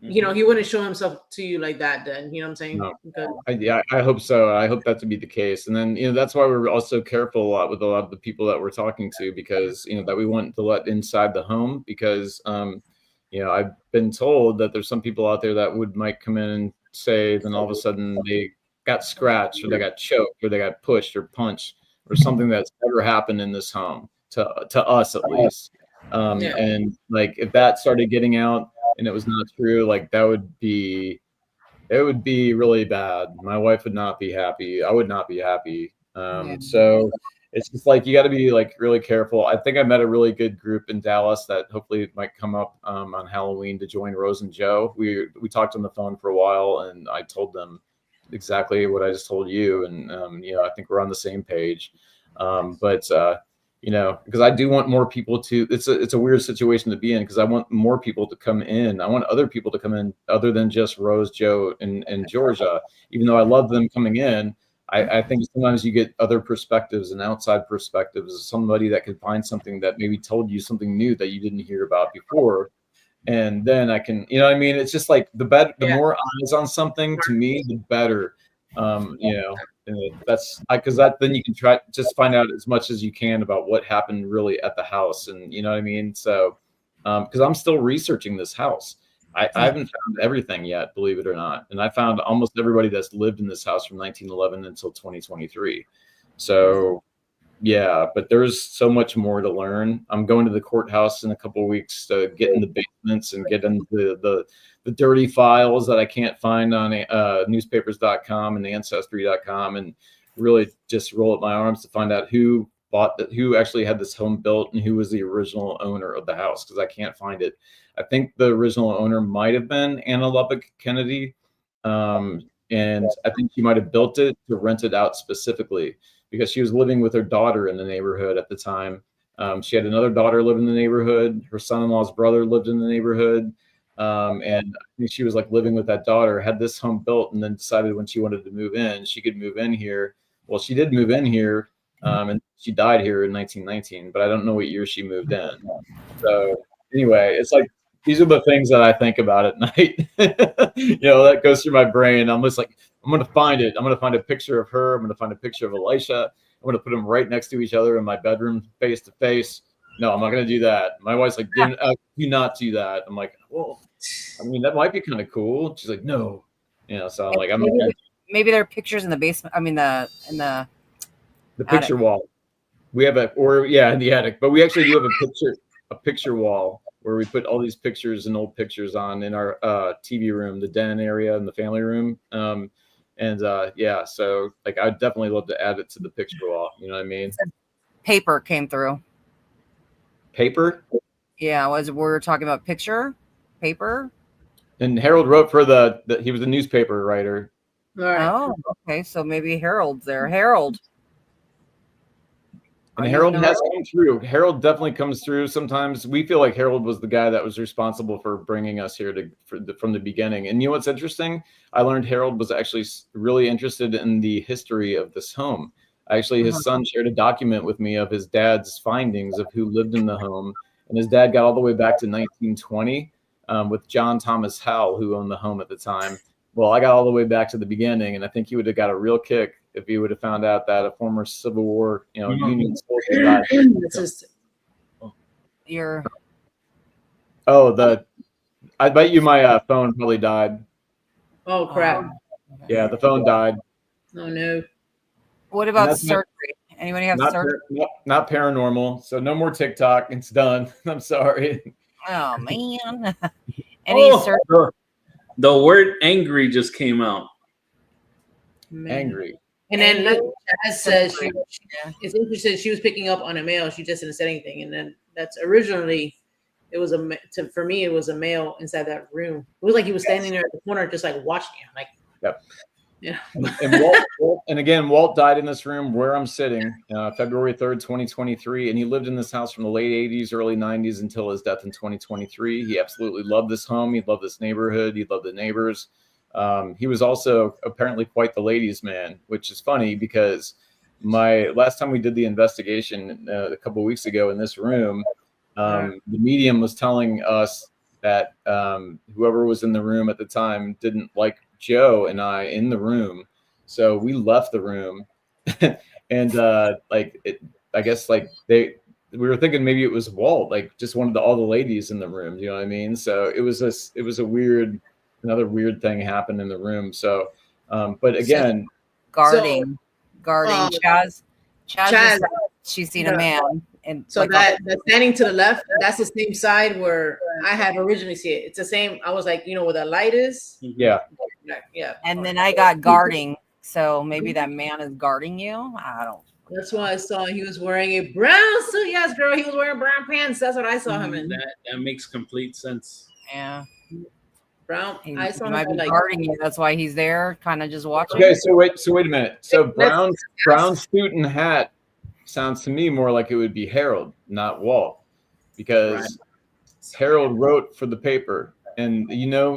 you know, he wouldn't show himself to you like that then, you know what I'm saying? No. Because, I hope so. I hope that to be the case. And then, you know, that's why we're also careful a lot with a lot of the people that we're talking to, because, you know, that we want to let inside the home, because, you know, I've been told that there's some people out there that might come in and say, then all of a sudden they got scratched or they got choked or they got pushed or punched or something that's never happened in this home to us, at least. And like, if that started getting out and it was not true, like it would be really bad. My wife would not be happy. I would not be happy. So it's just like, you got to be like really careful. I think I met a really good group in Dallas that hopefully might come up on Halloween to join Rose and Joe. We talked on the phone for a while, and I told them exactly what I just told you. And, you know, I think we're on the same page. You know, because I do want more people to, it's a weird situation to be in, because I want more people to come in. I want other people to come in other than just Rose, Joe, and Georgia. Even though I love them coming in, I think sometimes you get other perspectives and outside perspectives, somebody that could find something that maybe told you something new that you didn't hear about before. And then I can, you know what I mean? It's just like the more eyes on something, to me, the better. You know, and that's because then you can try just find out as much as you can about what happened really at the house. And you know what I mean? So because I'm still researching this house. I haven't found everything yet, believe it or not. And I found almost everybody that's lived in this house from 1911 until 2023. So yeah, but there's so much more to learn. I'm going to the courthouse in a couple of weeks to get in the basements and get into the dirty files that I can't find on newspapers.com and ancestry.com, and really just roll up my arms to find out who actually had this home built and who was the original owner of the house, because I can't find it. I think the original owner might have been 𝗟𝗏𝗃𝗀𝗃, and I think she might have built it to rent it out specifically because she was living with her daughter in the neighborhood at the time. She had another daughter live in the neighborhood. Her son-in-law's brother lived in the neighborhood. And I think she was like living with that daughter, had this home built, and then decided when she wanted to move in, she could move in here. Well, she did move in here, and she died here in 1919, but I don't know what year she moved in. So anyway, it's like, these are the things that I think about at night. You know, that goes through my brain. I'm just like, I'm going to find it. I'm going to find a picture of her. I'm going to find a picture of Elisha. I'm going to put them right next to each other in my bedroom, face to face. No, I'm not going to do that. My wife's like, do not do that. I'm like, well, I mean, that might be kind of cool. She's like, no. You know, so I'm like, maybe there are pictures in the basement. I mean, in the picture wall. We have in the attic, but we actually do have a picture wall where we put all these pictures and old pictures on in our TV room, the den area, and the family room. Yeah, so like, I'd definitely love to add it to the picture wall. You know what I mean? Paper came through. Paper? Yeah, we're talking about paper. And Harold wrote for he was a newspaper writer. right. Oh, okay. So maybe Harold's there. Harold. And Harold has come through. Harold definitely comes through. Sometimes we feel like Harold was the guy that was responsible for bringing us here from the beginning. And you know what's interesting? I learned Harold was actually really interested in the history of this home. Actually, his son shared a document with me of his dad's findings of who lived in the home. And his dad got all the way back to 1920 with John Thomas Howell, who owned the home at the time. Well, I got all the way back to the beginning, and I think he would have got a real kick if he would have found out that a former Civil War, Union soldier died. I bet you my phone probably died. Oh crap! Yeah, the phone died. Oh no. What about surgery? Anybody have surgery? Not paranormal. So no more TikTok. It's done. I'm sorry. Oh man. Any surgery? The word angry just came out. Man. Angry. And then Jazz says it's interesting. She was picking up on a male. She just didn't say anything. And then that's originally, it was for me, it was a male inside that room. It was like he was standing there at the corner, just like watching him. Like, yep. Yeah. And Walt died in this room where I'm sitting, February 3rd, 2023. And he lived in this house from the late 80s, early 90s until his death in 2023. He absolutely loved this home. He loved this neighborhood. He loved the neighbors. He was also apparently quite the ladies' man, which is funny because last time we did the investigation a couple of weeks ago in this room, the medium was telling us that whoever was in the room at the time didn't like Joe and I in the room, so we left the room, and I guess we were thinking maybe it was Walt, like just wanted all the ladies in the room, you know what I mean? So it was another weird thing happened in the room. So, but again, guarding. Chaz said she's seen a man, and so that standing to the left, that's the same side where I had originally seen it. It's the same. I was like, where the light is. Yeah. And then I got guarding. So maybe that man is guarding you. I don't. That's why I saw he was wearing a brown suit. Yes, girl, he was wearing brown pants. That's what I saw him in. That makes complete sense. Yeah. Brown. I saw he might him be guarding you. That's why he's there, kind of just watching. Okay, so wait a minute. So brown suit and hat sounds to me more like it would be Harold, not Walt, because Harold wrote for the paper, and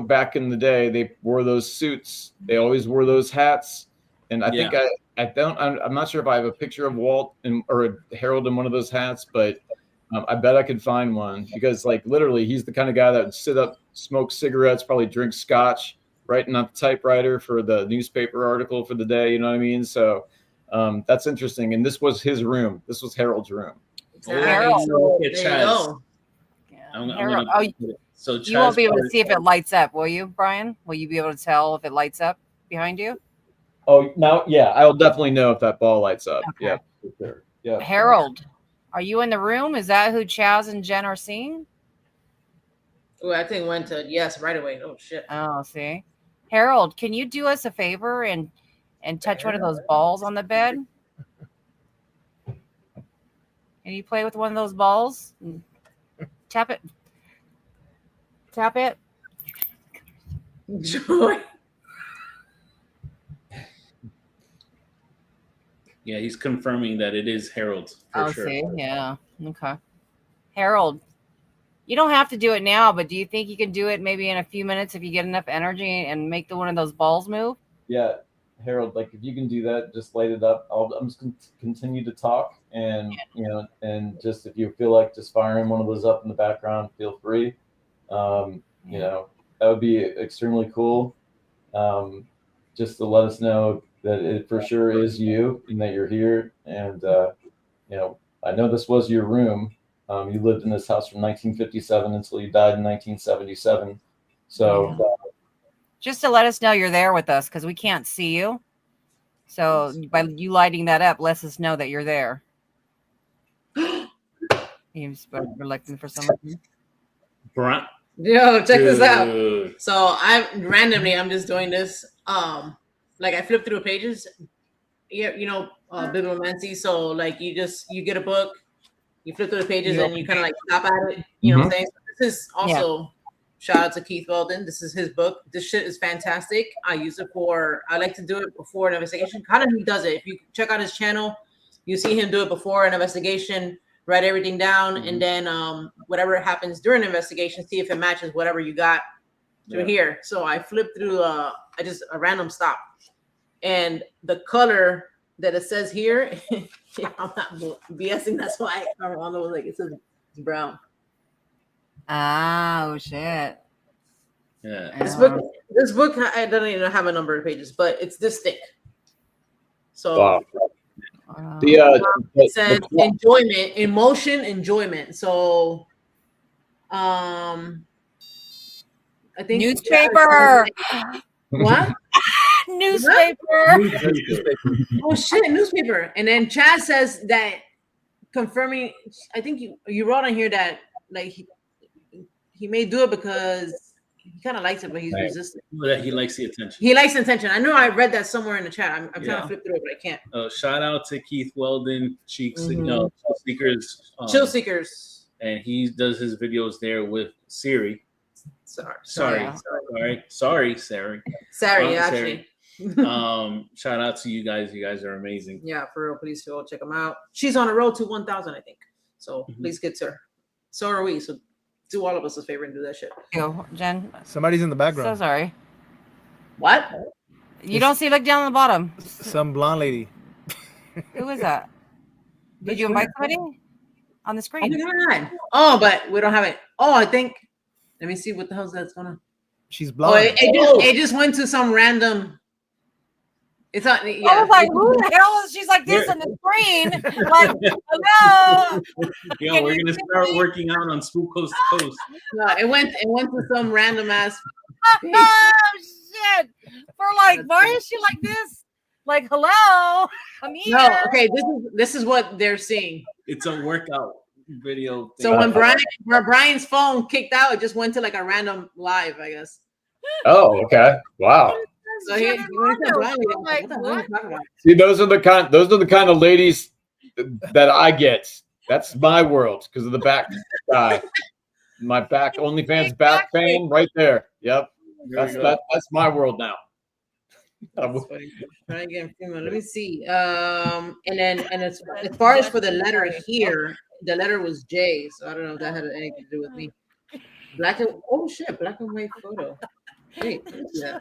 back in the day they wore those suits. They always wore those hats, and I think I'm not sure if I have a picture of Walt or Harold in one of those hats, but I bet I could find one, because literally he's the kind of guy that would sit up, smoke cigarettes, probably drink scotch, writing on the typewriter for the newspaper article for the day. You know what I mean? So that's interesting. And this was his room. This was Harold's room. Harold. So you won't be able to see if it lights up, will you, Brian? Will you be able to tell if it lights up behind you? Oh, now, yeah, I'll definitely know if that ball lights up. Okay. Yeah, for sure. Yeah. Harold, are you in the room? Is that who Chaz and Jen are seeing? Oh, I think went to yes right away. Oh shit. Oh, see, Harold, can you do us a favor and touch one of those balls on the bed? Can you play with one of those balls? Tap it. Tap it. Joy. Yeah, he's confirming that it is Harold for sure. See, yeah, okay. Harold, you don't have to do it now, but do you think you can do it maybe in a few minutes if you get enough energy and make one of those balls move? Yeah, Harold, if you can do that, just light it up. I'm just going to continue to talk, and and just if you feel like just firing one of those up in the background, feel free. That would be extremely cool. Just to let us know that it for sure is you and that you're here. And, I know this was your room. You lived in this house from 1957 until you died in 1977. So just to let us know you're there with us, because we can't see you. So by you lighting that up, lets us know that you're there. He's reluctant for some reason. Brian. Yo, check this out. So I'm just doing this. I flip through the pages. Bibliomancy. So you get a book, you flip through the pages, and you kind of stop at it. You know what I'm saying? So this is also shout out to 𝗟𝗏𝗀𝗘. This is his book. This shit is fantastic. I use it I like to do it before an investigation. Kind of he does it. If you check out his channel, you see him do it before an investigation. Write everything down, and then whatever happens during the investigation, see if it matches whatever you got through here. So I flipped through a random stop, and the color that it says here, I'm not BSing. That's why I don't know. It says it's brown. Oh shit! Yeah. This book I don't even have a number of pages, but it's this thick. So. Wow. It says enjoyment, emotion, enjoyment. So, I think newspaper. What? Newspaper. Oh shit, newspaper. And then Chaz says that confirming. I think you wrote on here that he may do it because he kind of likes it, but he's resistant. He likes the attention. He likes attention. I know I read that somewhere in the chat. I'm trying to flip through it, but I can't. Shout out to 𝗟𝗏𝗀𝗘, Chill Seekers. And he does his videos there with Siri. Sorry, actually. Shout out to you guys. You guys are amazing. Yeah, for real. Please go check them out. She's on the road to 1,000, I think. So please get to her. So are we. So do all of us a favor and do that shit. Yo, Jen. Somebody's in the background. So sorry. What? You don't see? Look down on the bottom. Some blonde lady. Who is that? Did you invite somebody on the screen? Oh, but we don't have it. Oh, I think. Let me see what the hell's that's gonna. She's Oh, blind. it just went to some random. It's not. Yeah. I was like, who the hell is she's like this on the screen? Like, hello. Yo, Can we're you gonna see start me? working out on Spook Coast to Coast. No, it went to some random ass. Oh shit! For like, why is she like this? Like, hello, I'm here. No, okay. This is what they're seeing. It's a workout video. Thing. So when Brian's phone kicked out, it just went to like a random live, I guess. Oh, okay. Wow. So he went to Brian. I'm like, What the hell are you talking about? See, those are the kind of ladies that I get. That's my world because of the back guy. My back OnlyFans back fame right there. Yep. That's my world now. That's funny. Try again. Let me see. And as far as for the letter here, the letter was J. So I don't know if that had anything to do with me. Black and white photo. Wait, yeah.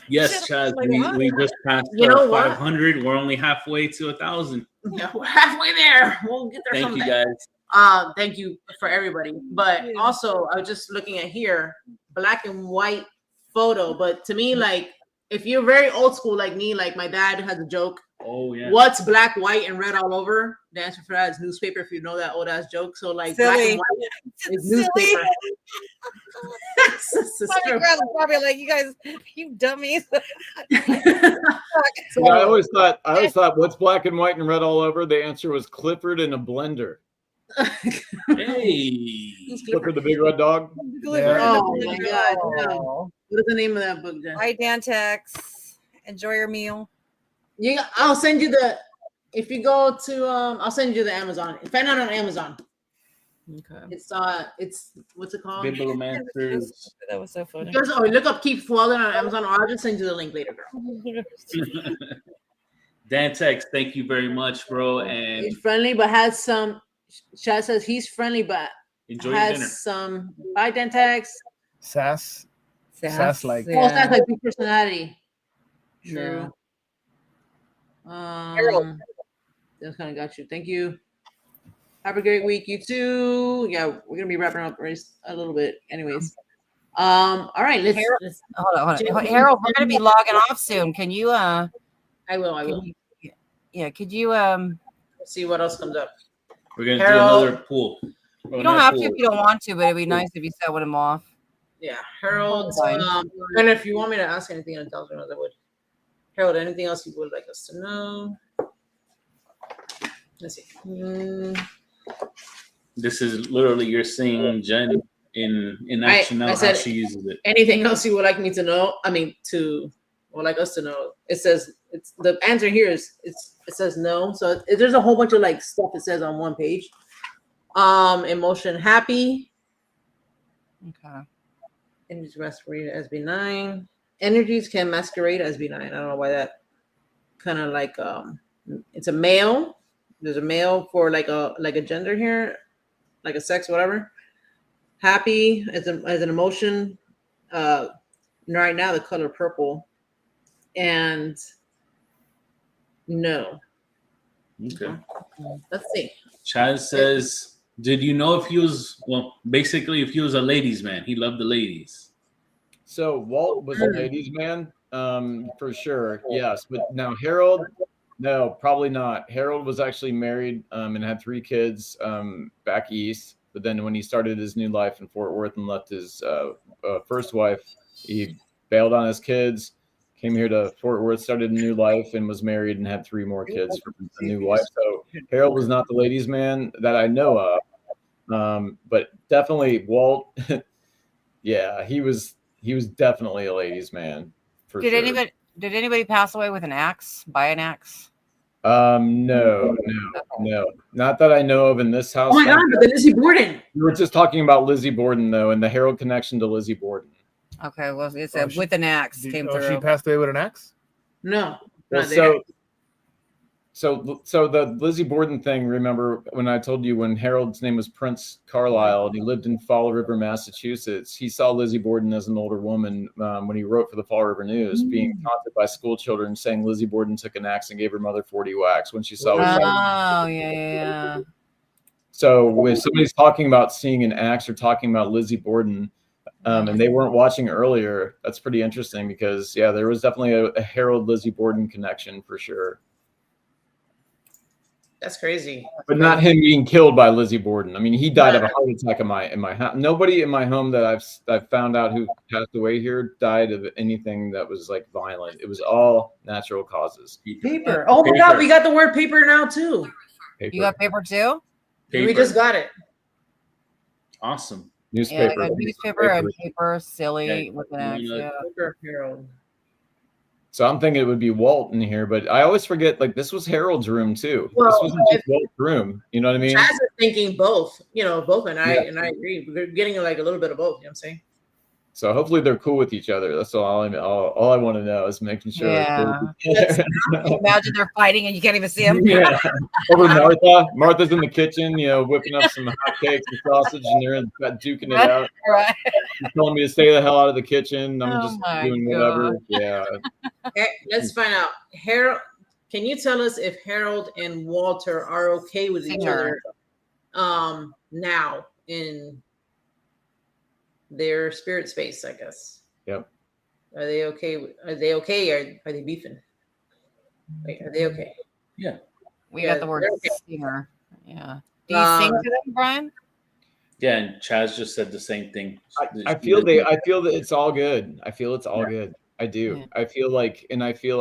Yes, Chaz, we just passed 500. We're only halfway to 1,000. Yeah, we're halfway there. We'll get there. Thank someday. you, guys. Thank you for everybody. But also, I was just looking at here, black and white photo. But to me, like, if you're very old school like me, like my dad has a joke. Oh yeah. What's black, white, and red all over? The answer for that is newspaper. If you know that old ass joke, so like black and white is newspaper. My girls are probably like, you guys, you dummies. I always thought, what's black and white and red all over? The answer was Clifford in a blender. Hey, Clifford the big red dog. Oh my God! No. What is the name of that book, Jen? Hi, Dantex. Enjoy your meal. Yeah, I'll send you the. If you go to, I'll send you the Amazon. Find out on Amazon. Okay. It's what's it called? Bibliomancers. That was so funny. Look up Keep Falling on Amazon, or I'll just send you the link later, girl. Dantex, thank you very much, bro. And He's friendly, but has some. Chad says he's friendly, but enjoy your dinner. has some. Bye, Dantex. Sass like. Oh, that's like big personality. True. That's kind of got you. Thank you. Have a great week, you too. Yeah, we're gonna be wrapping up a little bit, anyways. All right, let's hold on. Harold, we're gonna be logging off soon. Can you I will. Yeah, could you Let's see what else comes up. We're gonna Harold, do another pool. you don't have to if you don't want to, but it'd be nice if you set one of them off. Yeah, Harold. And if you want me to ask anything in intelligence, I would. Harold, anything else you would like us to know? Let's see. This is literally you're seeing Jen in action now. How she uses it. Anything else you would like me to know? Or like us to know? It says it's the answer here is it says no. So there's a whole bunch of like stuff it says on one page. Emotion happy. Okay. Energies masquerade as benign. Energies can masquerade as benign. I don't know why that kind of like it's a male. There's a male for like a gender here, like a sex, whatever. Happy as an emotion. Right now the color purple. And no. Okay. Let's see. Chaz says, did you know if he was a ladies' man? He loved the ladies. So Walt was a ladies' man, for sure. Yes, but now Harold, no, probably not. Harold was actually married and had 3 kids back east. But then when he started his new life in Fort Worth and left his first wife, he bailed on his kids, came here to Fort Worth, started a new life, and was married and had 3 more kids from a new wife. So Harold was not the ladies' man that I know of, but definitely Walt. Yeah, he was definitely a ladies' man. Did anybody pass away with an axe? By an axe? No, not that I know of in this house. Oh my God, but the Lizzie Borden. We were just talking about Lizzie Borden though, and the Harold connection to Lizzie Borden. Okay, well, it's with an axe came through. She passed away with an axe? No. Well, so the Lizzie Borden thing, remember when I told you when Harold's name was Prince Carlisle and he lived in Fall River, Massachusetts, he saw Lizzie Borden as an older woman when he wrote for the Fall River News, being taunted by school children saying Lizzie Borden took an axe and gave her mother 40 whacks when she saw her. Oh, yeah. So if somebody's talking about seeing an axe or talking about Lizzie Borden, and they weren't watching earlier. That's pretty interesting because yeah, there was definitely a Harold Lizzie Borden connection for sure. That's crazy. But not him being killed by Lizzie Borden. I mean, he died of a heart attack in my house. Nobody in my home that I've found out who passed away here died of anything that was like violent. It was all natural causes. Paper. Oh my God, we got the word paper now too. You got paper too? Paper. We just got it. Awesome. Newspaper. Yeah, newspaper and paper, silly. Yeah. Looking at, yeah. Paper Harold. So I'm thinking it would be Walt in here, but I always forget, like, this was Harold's room too. Well, this wasn't just Walt's room. You know what I mean? Chaz is thinking both, both, and I agree. We're getting like a little bit of both, you know what I'm saying? So hopefully they're cool with each other. That's all I want to know is making sure. Yeah. Imagine they're fighting and you can't even see them. Yeah. Over Martha. Martha's in the kitchen, whipping up some hotcakes and sausage, and they're duking it out. Right. She's telling me to stay the hell out of the kitchen. I'm Oh just my doing whatever. God. Yeah. Okay, let's find out. Harold, can you tell us if Harold and Walter are okay with each other now in their spirit space, I guess? Yep. Are they okay? Are they okay? Or are they beefing? Wait, are they okay? Yeah. We Yeah, got the word they're okay. singer. Yeah. Do you sing to them, Brian? Yeah, and Chaz just said the same thing. I feel that it's all good. I feel it's all good. I do. Yeah. I feel like I feel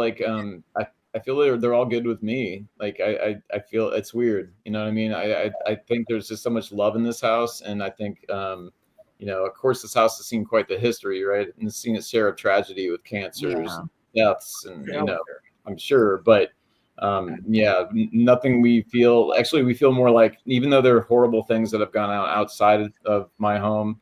they're all good with me. Like I feel it's weird. You know what I mean? I think there's just so much love in this house, and I think of course this house has seen quite the history, right? And it's seen its share of tragedy with cancers, deaths, and I'm sure, but nothing we feel. Actually, we feel more like, even though there are horrible things that have gone outside of my home,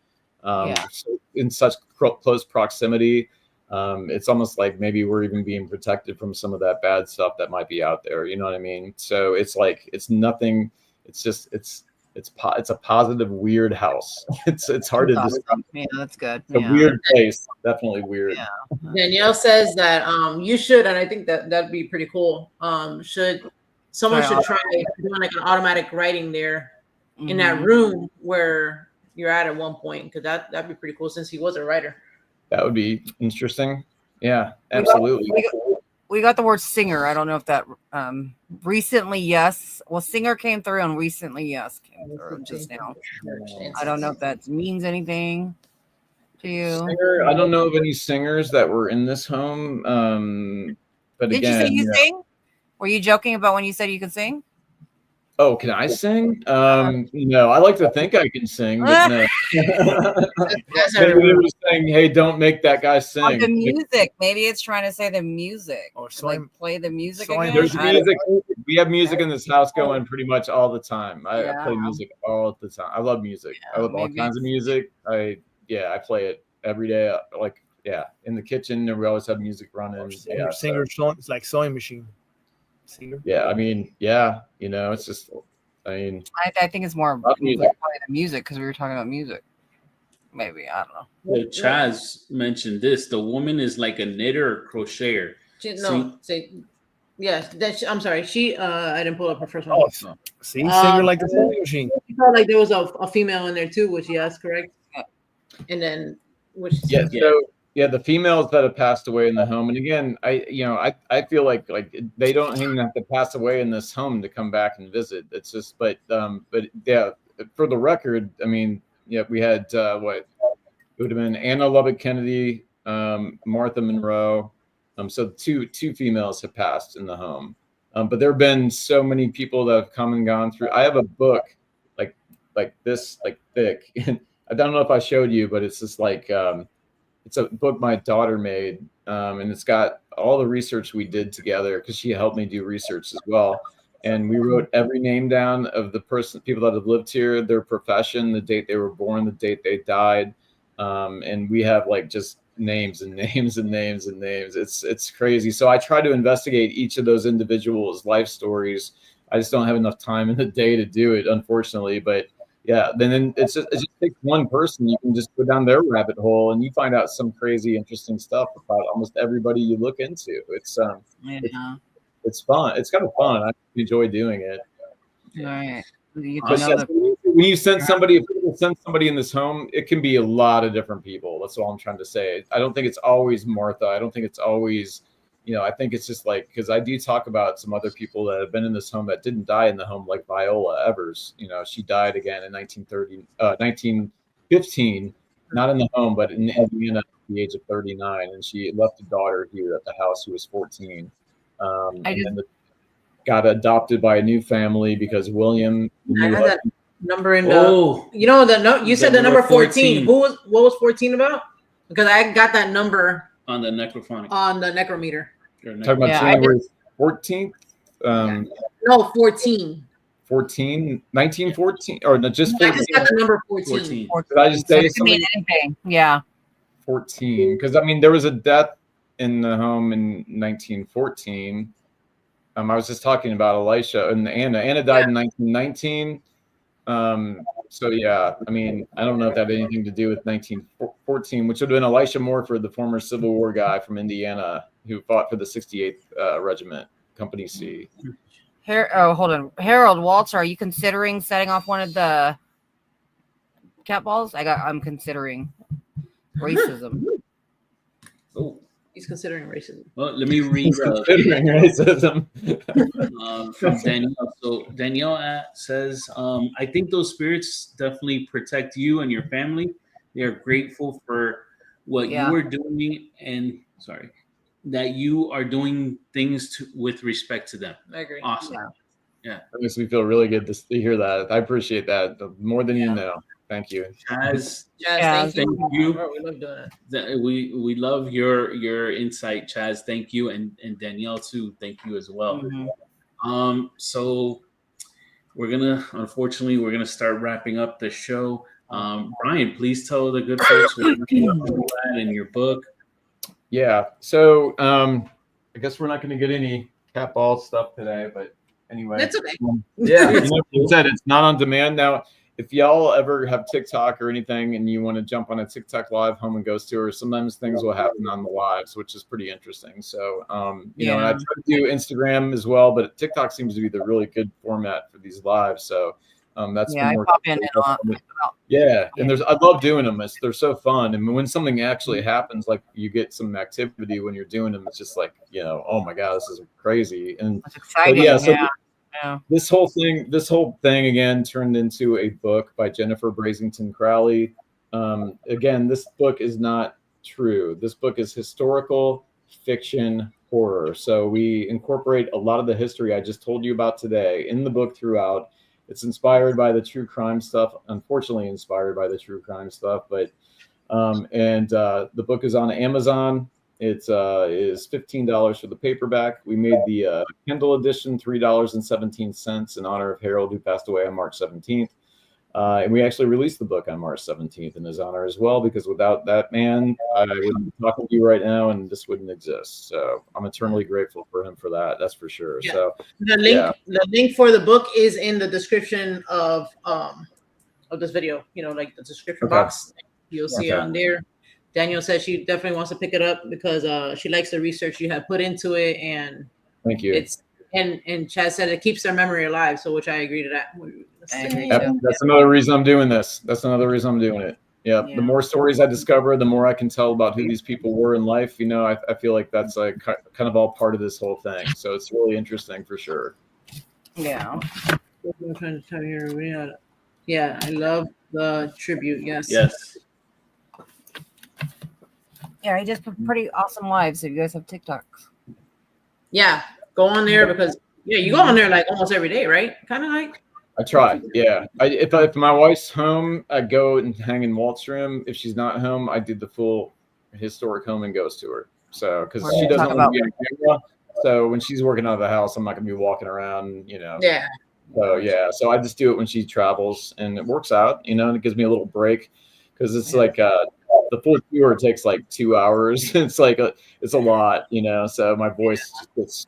in such close proximity, it's almost like maybe we're even being protected from some of that bad stuff that might be out there. You know what I mean? So it's like it's nothing. It's just it's a positive weird house. It's hard to describe. Yeah, that's good. It's a weird place. Definitely weird. Yeah. Danielle says that you should, and I think that'd be pretty cool. Someone should try doing like an automatic writing there in that room where you're at one point, because that'd be pretty cool since he was a writer. That would be interesting. Yeah, absolutely. We got the word singer. I don't know if that recently, yes. Well, singer came through, and recently, yes, came through just now. I don't know if that means anything to you. Singer, I don't know of any singers that were in this home. But Did again, you say you sing? Were you joking about when you said you could sing? Oh, can I sing? No, I like to think I can sing, but no. Maybe they were saying, "Hey, don't make that guy sing." Oh, the music. Maybe it's trying to say the music. Or Like play the music sewing- again. There's music. We have music in this house going pretty much all the time. I play music all the time. I love music. I love all kinds of music. I play it every day. In the kitchen, and we always have music running. Singer, it's like sewing machine. Singer. Yeah, I mean, it's just, I think it's more music. play the music because we were talking about music. Maybe, I don't know. Well, Chaz mentioned this. The woman is like a knitter or crocheter. I'm sorry. She I didn't pull up her first one. Oh, see, singer like the sewing machine. She felt like there was a female in there too, which yes, correct. And then the females that have passed away in the home, and again, I feel like they don't even have to pass away in this home to come back and visit. It's just, but yeah, for the record, I mean, we had it would have been 𝗟𝗏𝗃𝗀𝗃, Martha Monroe. So two females have passed in the home, but there have been so many people that have come and gone through. I have a book like this, like thick. I don't know if I showed you, but it's just like. It's a book my daughter made, and it's got all the research we did together because she helped me do research as well. And we wrote every name down of the people that have lived here, their profession, the date they were born, the date they died. And we have like just names and names and names and names. It's crazy. So I try to investigate each of those individuals' life stories. I just don't have enough time in the day to do it, unfortunately. But yeah, then it just takes one person. You can just go down their rabbit hole and you find out some crazy, interesting stuff about almost everybody you look into. It's it's fun. It's kind of fun. I enjoy doing it. All right. But yes, when you send somebody, if you send somebody in this home, it can be a lot of different people. That's all I'm trying to say. I don't think it's always Martha. I don't think it's always, I think it's just like, because I do talk about some other people that have been in this home that didn't die in the home, like Viola Evers. She died again in 1915, not in the home, but in Indiana at the age of 39. And she left a daughter here at the house who was 14. Got adopted by a new family because William. I had that number in the. You said the number 14. What was 14 about? Because I got that number on the necrophonic. On the necrometer. Talking about January 14th? No, 14. 1914? Or no, just 14? I just got the number 14. Did I just say something? Anything. Yeah. 14. Because, there was a death in the home in 1914. I was just talking about Elisha and Anna. Anna died in 1919. So yeah, I don't know if that had anything to do with 1914, which would have been Elisha Morford, the former Civil War guy from Indiana who fought for the 68th Regiment, Company C. Hold on. Harold Walter, are you considering setting off one of the cat balls? I'm considering racism. Oh. He's considering racism. Well, let me read. Considering racism. From Danielle. So Danielle says, I think those spirits definitely protect you and your family. They are grateful for what you are doing, and that you are doing things with respect to them. I agree. Awesome. Yeah. That makes me feel really good to hear that. I appreciate that more than you know. Thank you. Chaz, thank you. We love doing it. We love your insight, Chaz. Thank you, and Danielle too. Thank you as well. Mm-hmm. So we're gonna start wrapping up the show. Brian, please tell the good folks what you're at in your book. Yeah. So I guess we're not going to get any cat ball stuff today, but anyway. That's okay. You said it's not on demand now. If y'all ever have TikTok or anything and you want to jump on a TikTok live home and ghost tour, sometimes things will happen on the lives, which is pretty interesting. So, and I try to do Instagram as well, but TikTok seems to be the really good format for these lives. So that's I pop in and on. And I love doing them. They're so fun. And when something actually happens, like you get some activity when you're doing them, it's just like, oh my God, this is crazy. And it's exciting. This whole thing again turned into a book by Jennifer Brasington-Crowley. Again, this book is not true. This book is historical fiction horror. So we incorporate a lot of the history I just told you about today in the book throughout. It's inspired by the true crime stuff, unfortunately inspired by the true crime stuff, but the book is on Amazon. It is $15 for the paperback. We made the Kindle edition $3.17 in honor of Harold, who passed away on March 17th. And we actually released the book on March 17th in his honor as well, because without that man, I wouldn't be talking to you right now, and this wouldn't exist. So I'm eternally grateful for him for that. That's for sure. Yeah. So the link for the book is in the description of this video. Like the description box, you'll see it on there. Danielle said she definitely wants to pick it up because she likes the research you have put into it, and thank you. And Chaz said it keeps their memory alive, so which I agree to that. That's another reason I'm doing this. That's another reason I'm doing it. Yeah. The more stories I discover, the more I can tell about who these people were in life. I feel like that's like kind of all part of this whole thing. So it's really interesting for sure. Yeah. I'm trying to tell you here. Yeah, I love the tribute. Yes. Yeah, he just put pretty awesome lives. If you guys have TikToks. Yeah, go on there because you go on there like almost every day, right? Kind of like. I try. Yeah. If my wife's home, I go and hang in Walt's room. If she's not home, I do the full historic home and ghost tour. So because she doesn't want to be on camera. So when she's working out of the house, I'm not gonna be walking around. Yeah. So I just do it when she travels, and it works out. And it gives me a little break because it's like the full tour takes like 2 hours. It's like it's a lot, So my voice just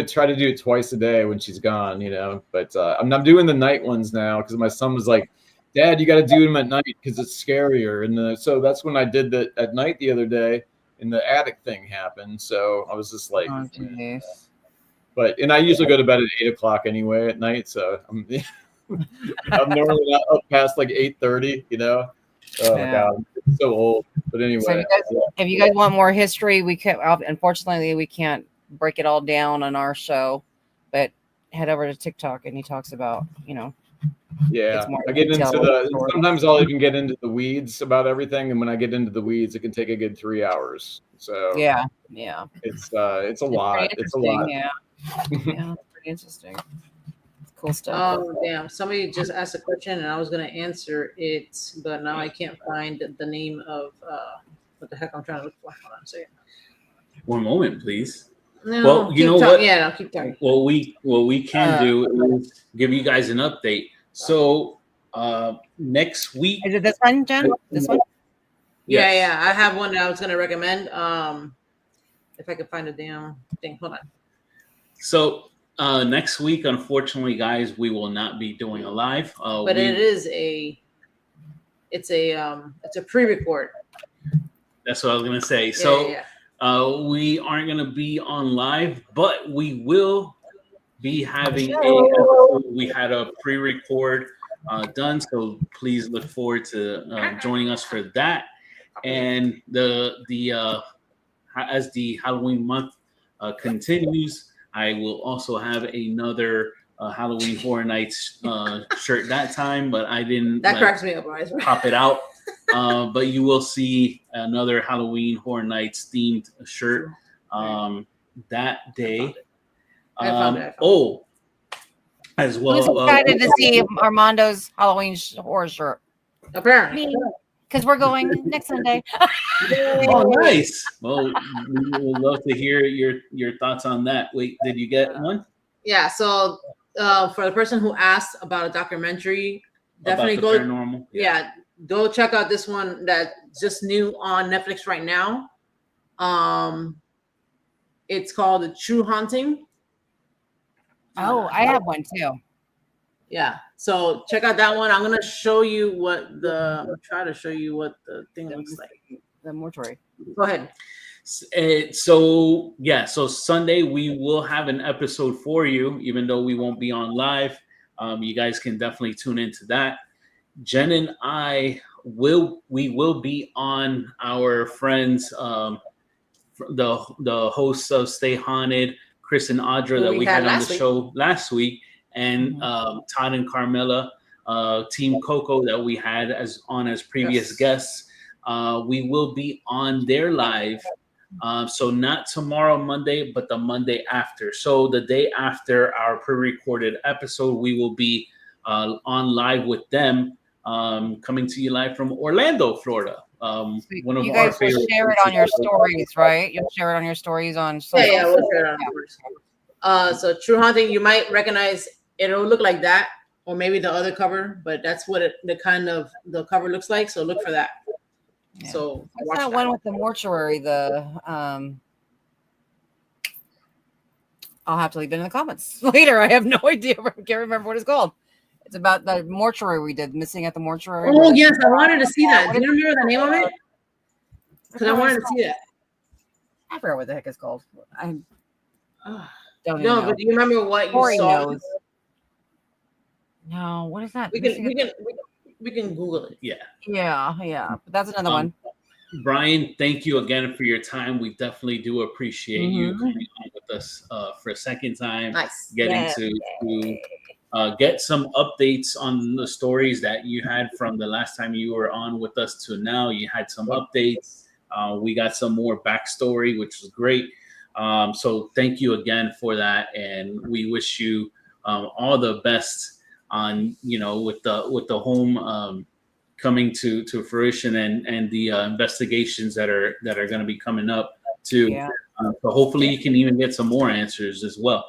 try to do it twice a day when she's gone, But I'm doing the night ones now because my son was like, "Dad, you got to do them at night because it's scarier." And so that's when I did that at night the other day, and the attic thing happened. So I was just like, and I usually go to bed at 8 o'clock anyway at night. So I'm normally not up past like 8:30. You know. Oh my God, I'm so old. But anyway, So if you guys want more history, we can't. Unfortunately, we can't break it all down on our show, but head over to TikTok and he talks about, yeah, it's more I get into detailed the. story. Sometimes I'll even get into the weeds about everything, and when I get into the weeds, it can take a good 3 hours. So Yeah, it's a lot. It's a lot. Yeah, yeah, it's pretty interesting. It's cool stuff. Damn, somebody just asked a question and I was gonna answer it, but now I can't find the name of what the heck I'm trying to look for. Hold on a second. One moment, please. No, Well, you know what? Yeah, no, keep talking. What we can do is give you guys an update. So next week. Is it this one, Jen? This one? Yes. Yeah, I have one that I was gonna recommend. If I could find a damn thing. Hold on. So next week, unfortunately, guys, we will not be doing a live. But it's a pre-record. That's what I was gonna say. So Yeah. we aren't gonna be on live, but we will be having we had a pre-record done. So please look forward to joining us for that. And as the Halloween month continues, I will also have another Halloween Horror Nights shirt that time, but I didn't cracks me up, right? pop it out. But you will see another Halloween Horror Nights themed shirt that day. I found it. As well. Who's excited to see Armando's Halloween horror shirt? Apparently. Because we're going next Sunday. Oh, nice. Well, we would love to hear your thoughts on that. Wait, did you get one? Yeah. So for the person who asked about a documentary, definitely About the go. paranormal. Yeah, go check out this one that's just new on Netflix right now. It's called The True Haunting. Oh, I have one too. Yeah. So check out that one. I'm gonna show you what the thing looks like. The mortuary. Go ahead. So Sunday we will have an episode for you, even though we won't be on live. You guys can definitely tune into that. Jen and I will be on our friends, the hosts of Stay Haunted, Chris and Audra, that we had on the show last week, and Todd and Carmela, Team Coco, that we had as previous guests. We will be on their live. So not tomorrow, Monday, but the Monday after. So the day after our pre-recorded episode, we will be on live with them, coming to you live from Orlando, Florida. One of you our guys will favorite share it on your stories, right? You'll share it on your stories on social. Yeah, we'll share it on stories. So True Haunting, you might recognize it'll look like that, or maybe the other cover, but that's what the cover looks like. So look for that. Yeah. So what's that one with the mortuary? I'll have to leave it in the comments later. I have no idea. I can't remember what it's called. It's about the mortuary we did, Missing at the Mortuary. Oh yes, I wanted to see that. Do you remember the name of it? Because I wanted to see that. I forgot what the heck it's called. I don't no, know. but do you remember what you Corey saw? knows. No, what is that? We can Google it. Yeah. But that's another one. Brian, thank you again for your time. We definitely do appreciate you coming on with us for a second time. Nice. Getting to get some updates on the stories that you had from the last time you were on with us to now. You had some updates. We got some more backstory, which was great. So thank you again for that, and we wish you all the best on with the home coming to fruition and the investigations that are going to be coming up too. So hopefully you can even get some more answers as well.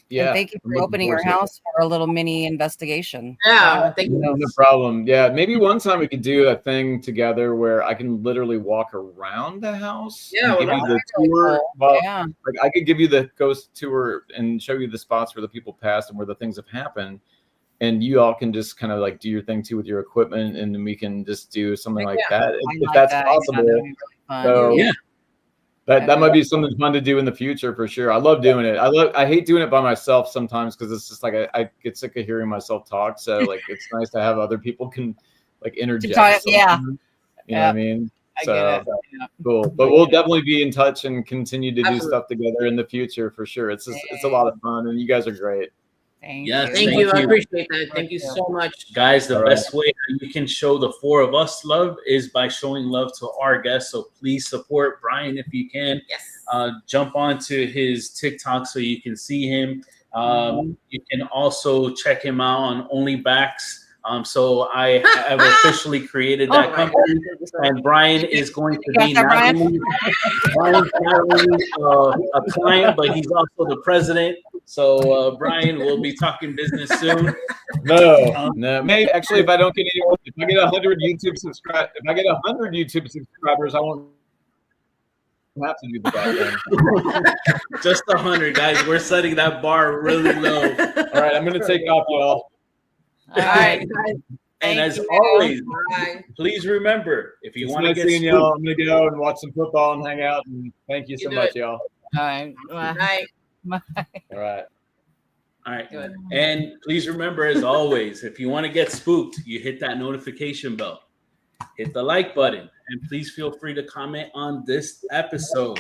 Yeah, and thank you for opening your house for a little mini investigation. Yeah, thank you. No problem. Yeah, maybe one time we could do a thing together where I can literally walk around the house. Yeah, and give you the tour. Well, like I could give you the ghost tour and show you the spots where the people passed and where the things have happened, and you all can just kind of like do your thing too with your equipment, and then we can just do something like that if that's possible. So That might be something fun to do in the future for sure. I love doing it. I hate doing it by myself sometimes because it's just like I get sick of hearing myself talk. So like it's nice to have other people can like interject. Yeah. You know what I mean? I get it. Yeah. Cool. But we'll definitely be in touch and continue to do Absolutely. stuff together in the future for sure. It's a lot of fun and you guys are great. Thank Yes, you. Thank you. I appreciate that. Thank you so much. Guys, the All right. best way you can show the four of us love is by showing love to our guests. So please support Brian if you can. Yes. Jump onto his TikTok so you can see him. You can also check him out on OnlyBacks. So I have officially created that company, and Brian is going to be not only a client, but he's also the president. So Brian, we'll be talking business soon. No. Maybe actually, if I don't get anyone, if I get 100 YouTube subscribers, I won't have to do the back end. Just 100, guys. We're setting that bar really low. All right, I'm gonna take off, y'all. All right, guys. And as you. always, Bye. please remember, if you It's want to nice get seeing spooked, y'all. I'm gonna go and watch some football and hang out. And thank you so do much, it. y'all. All right. Bye. All right. all right. Good. And please remember, as always, if you want to get spooked, you hit that notification bell, hit the like button, and please feel free to comment on this episode.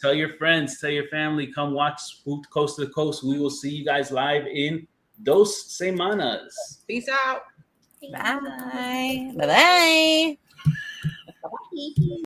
Tell your friends, tell your family, come watch Spooked Coast to Coast. We will see you guys live in 2 semanas. Peace out. Bye. Bye-bye.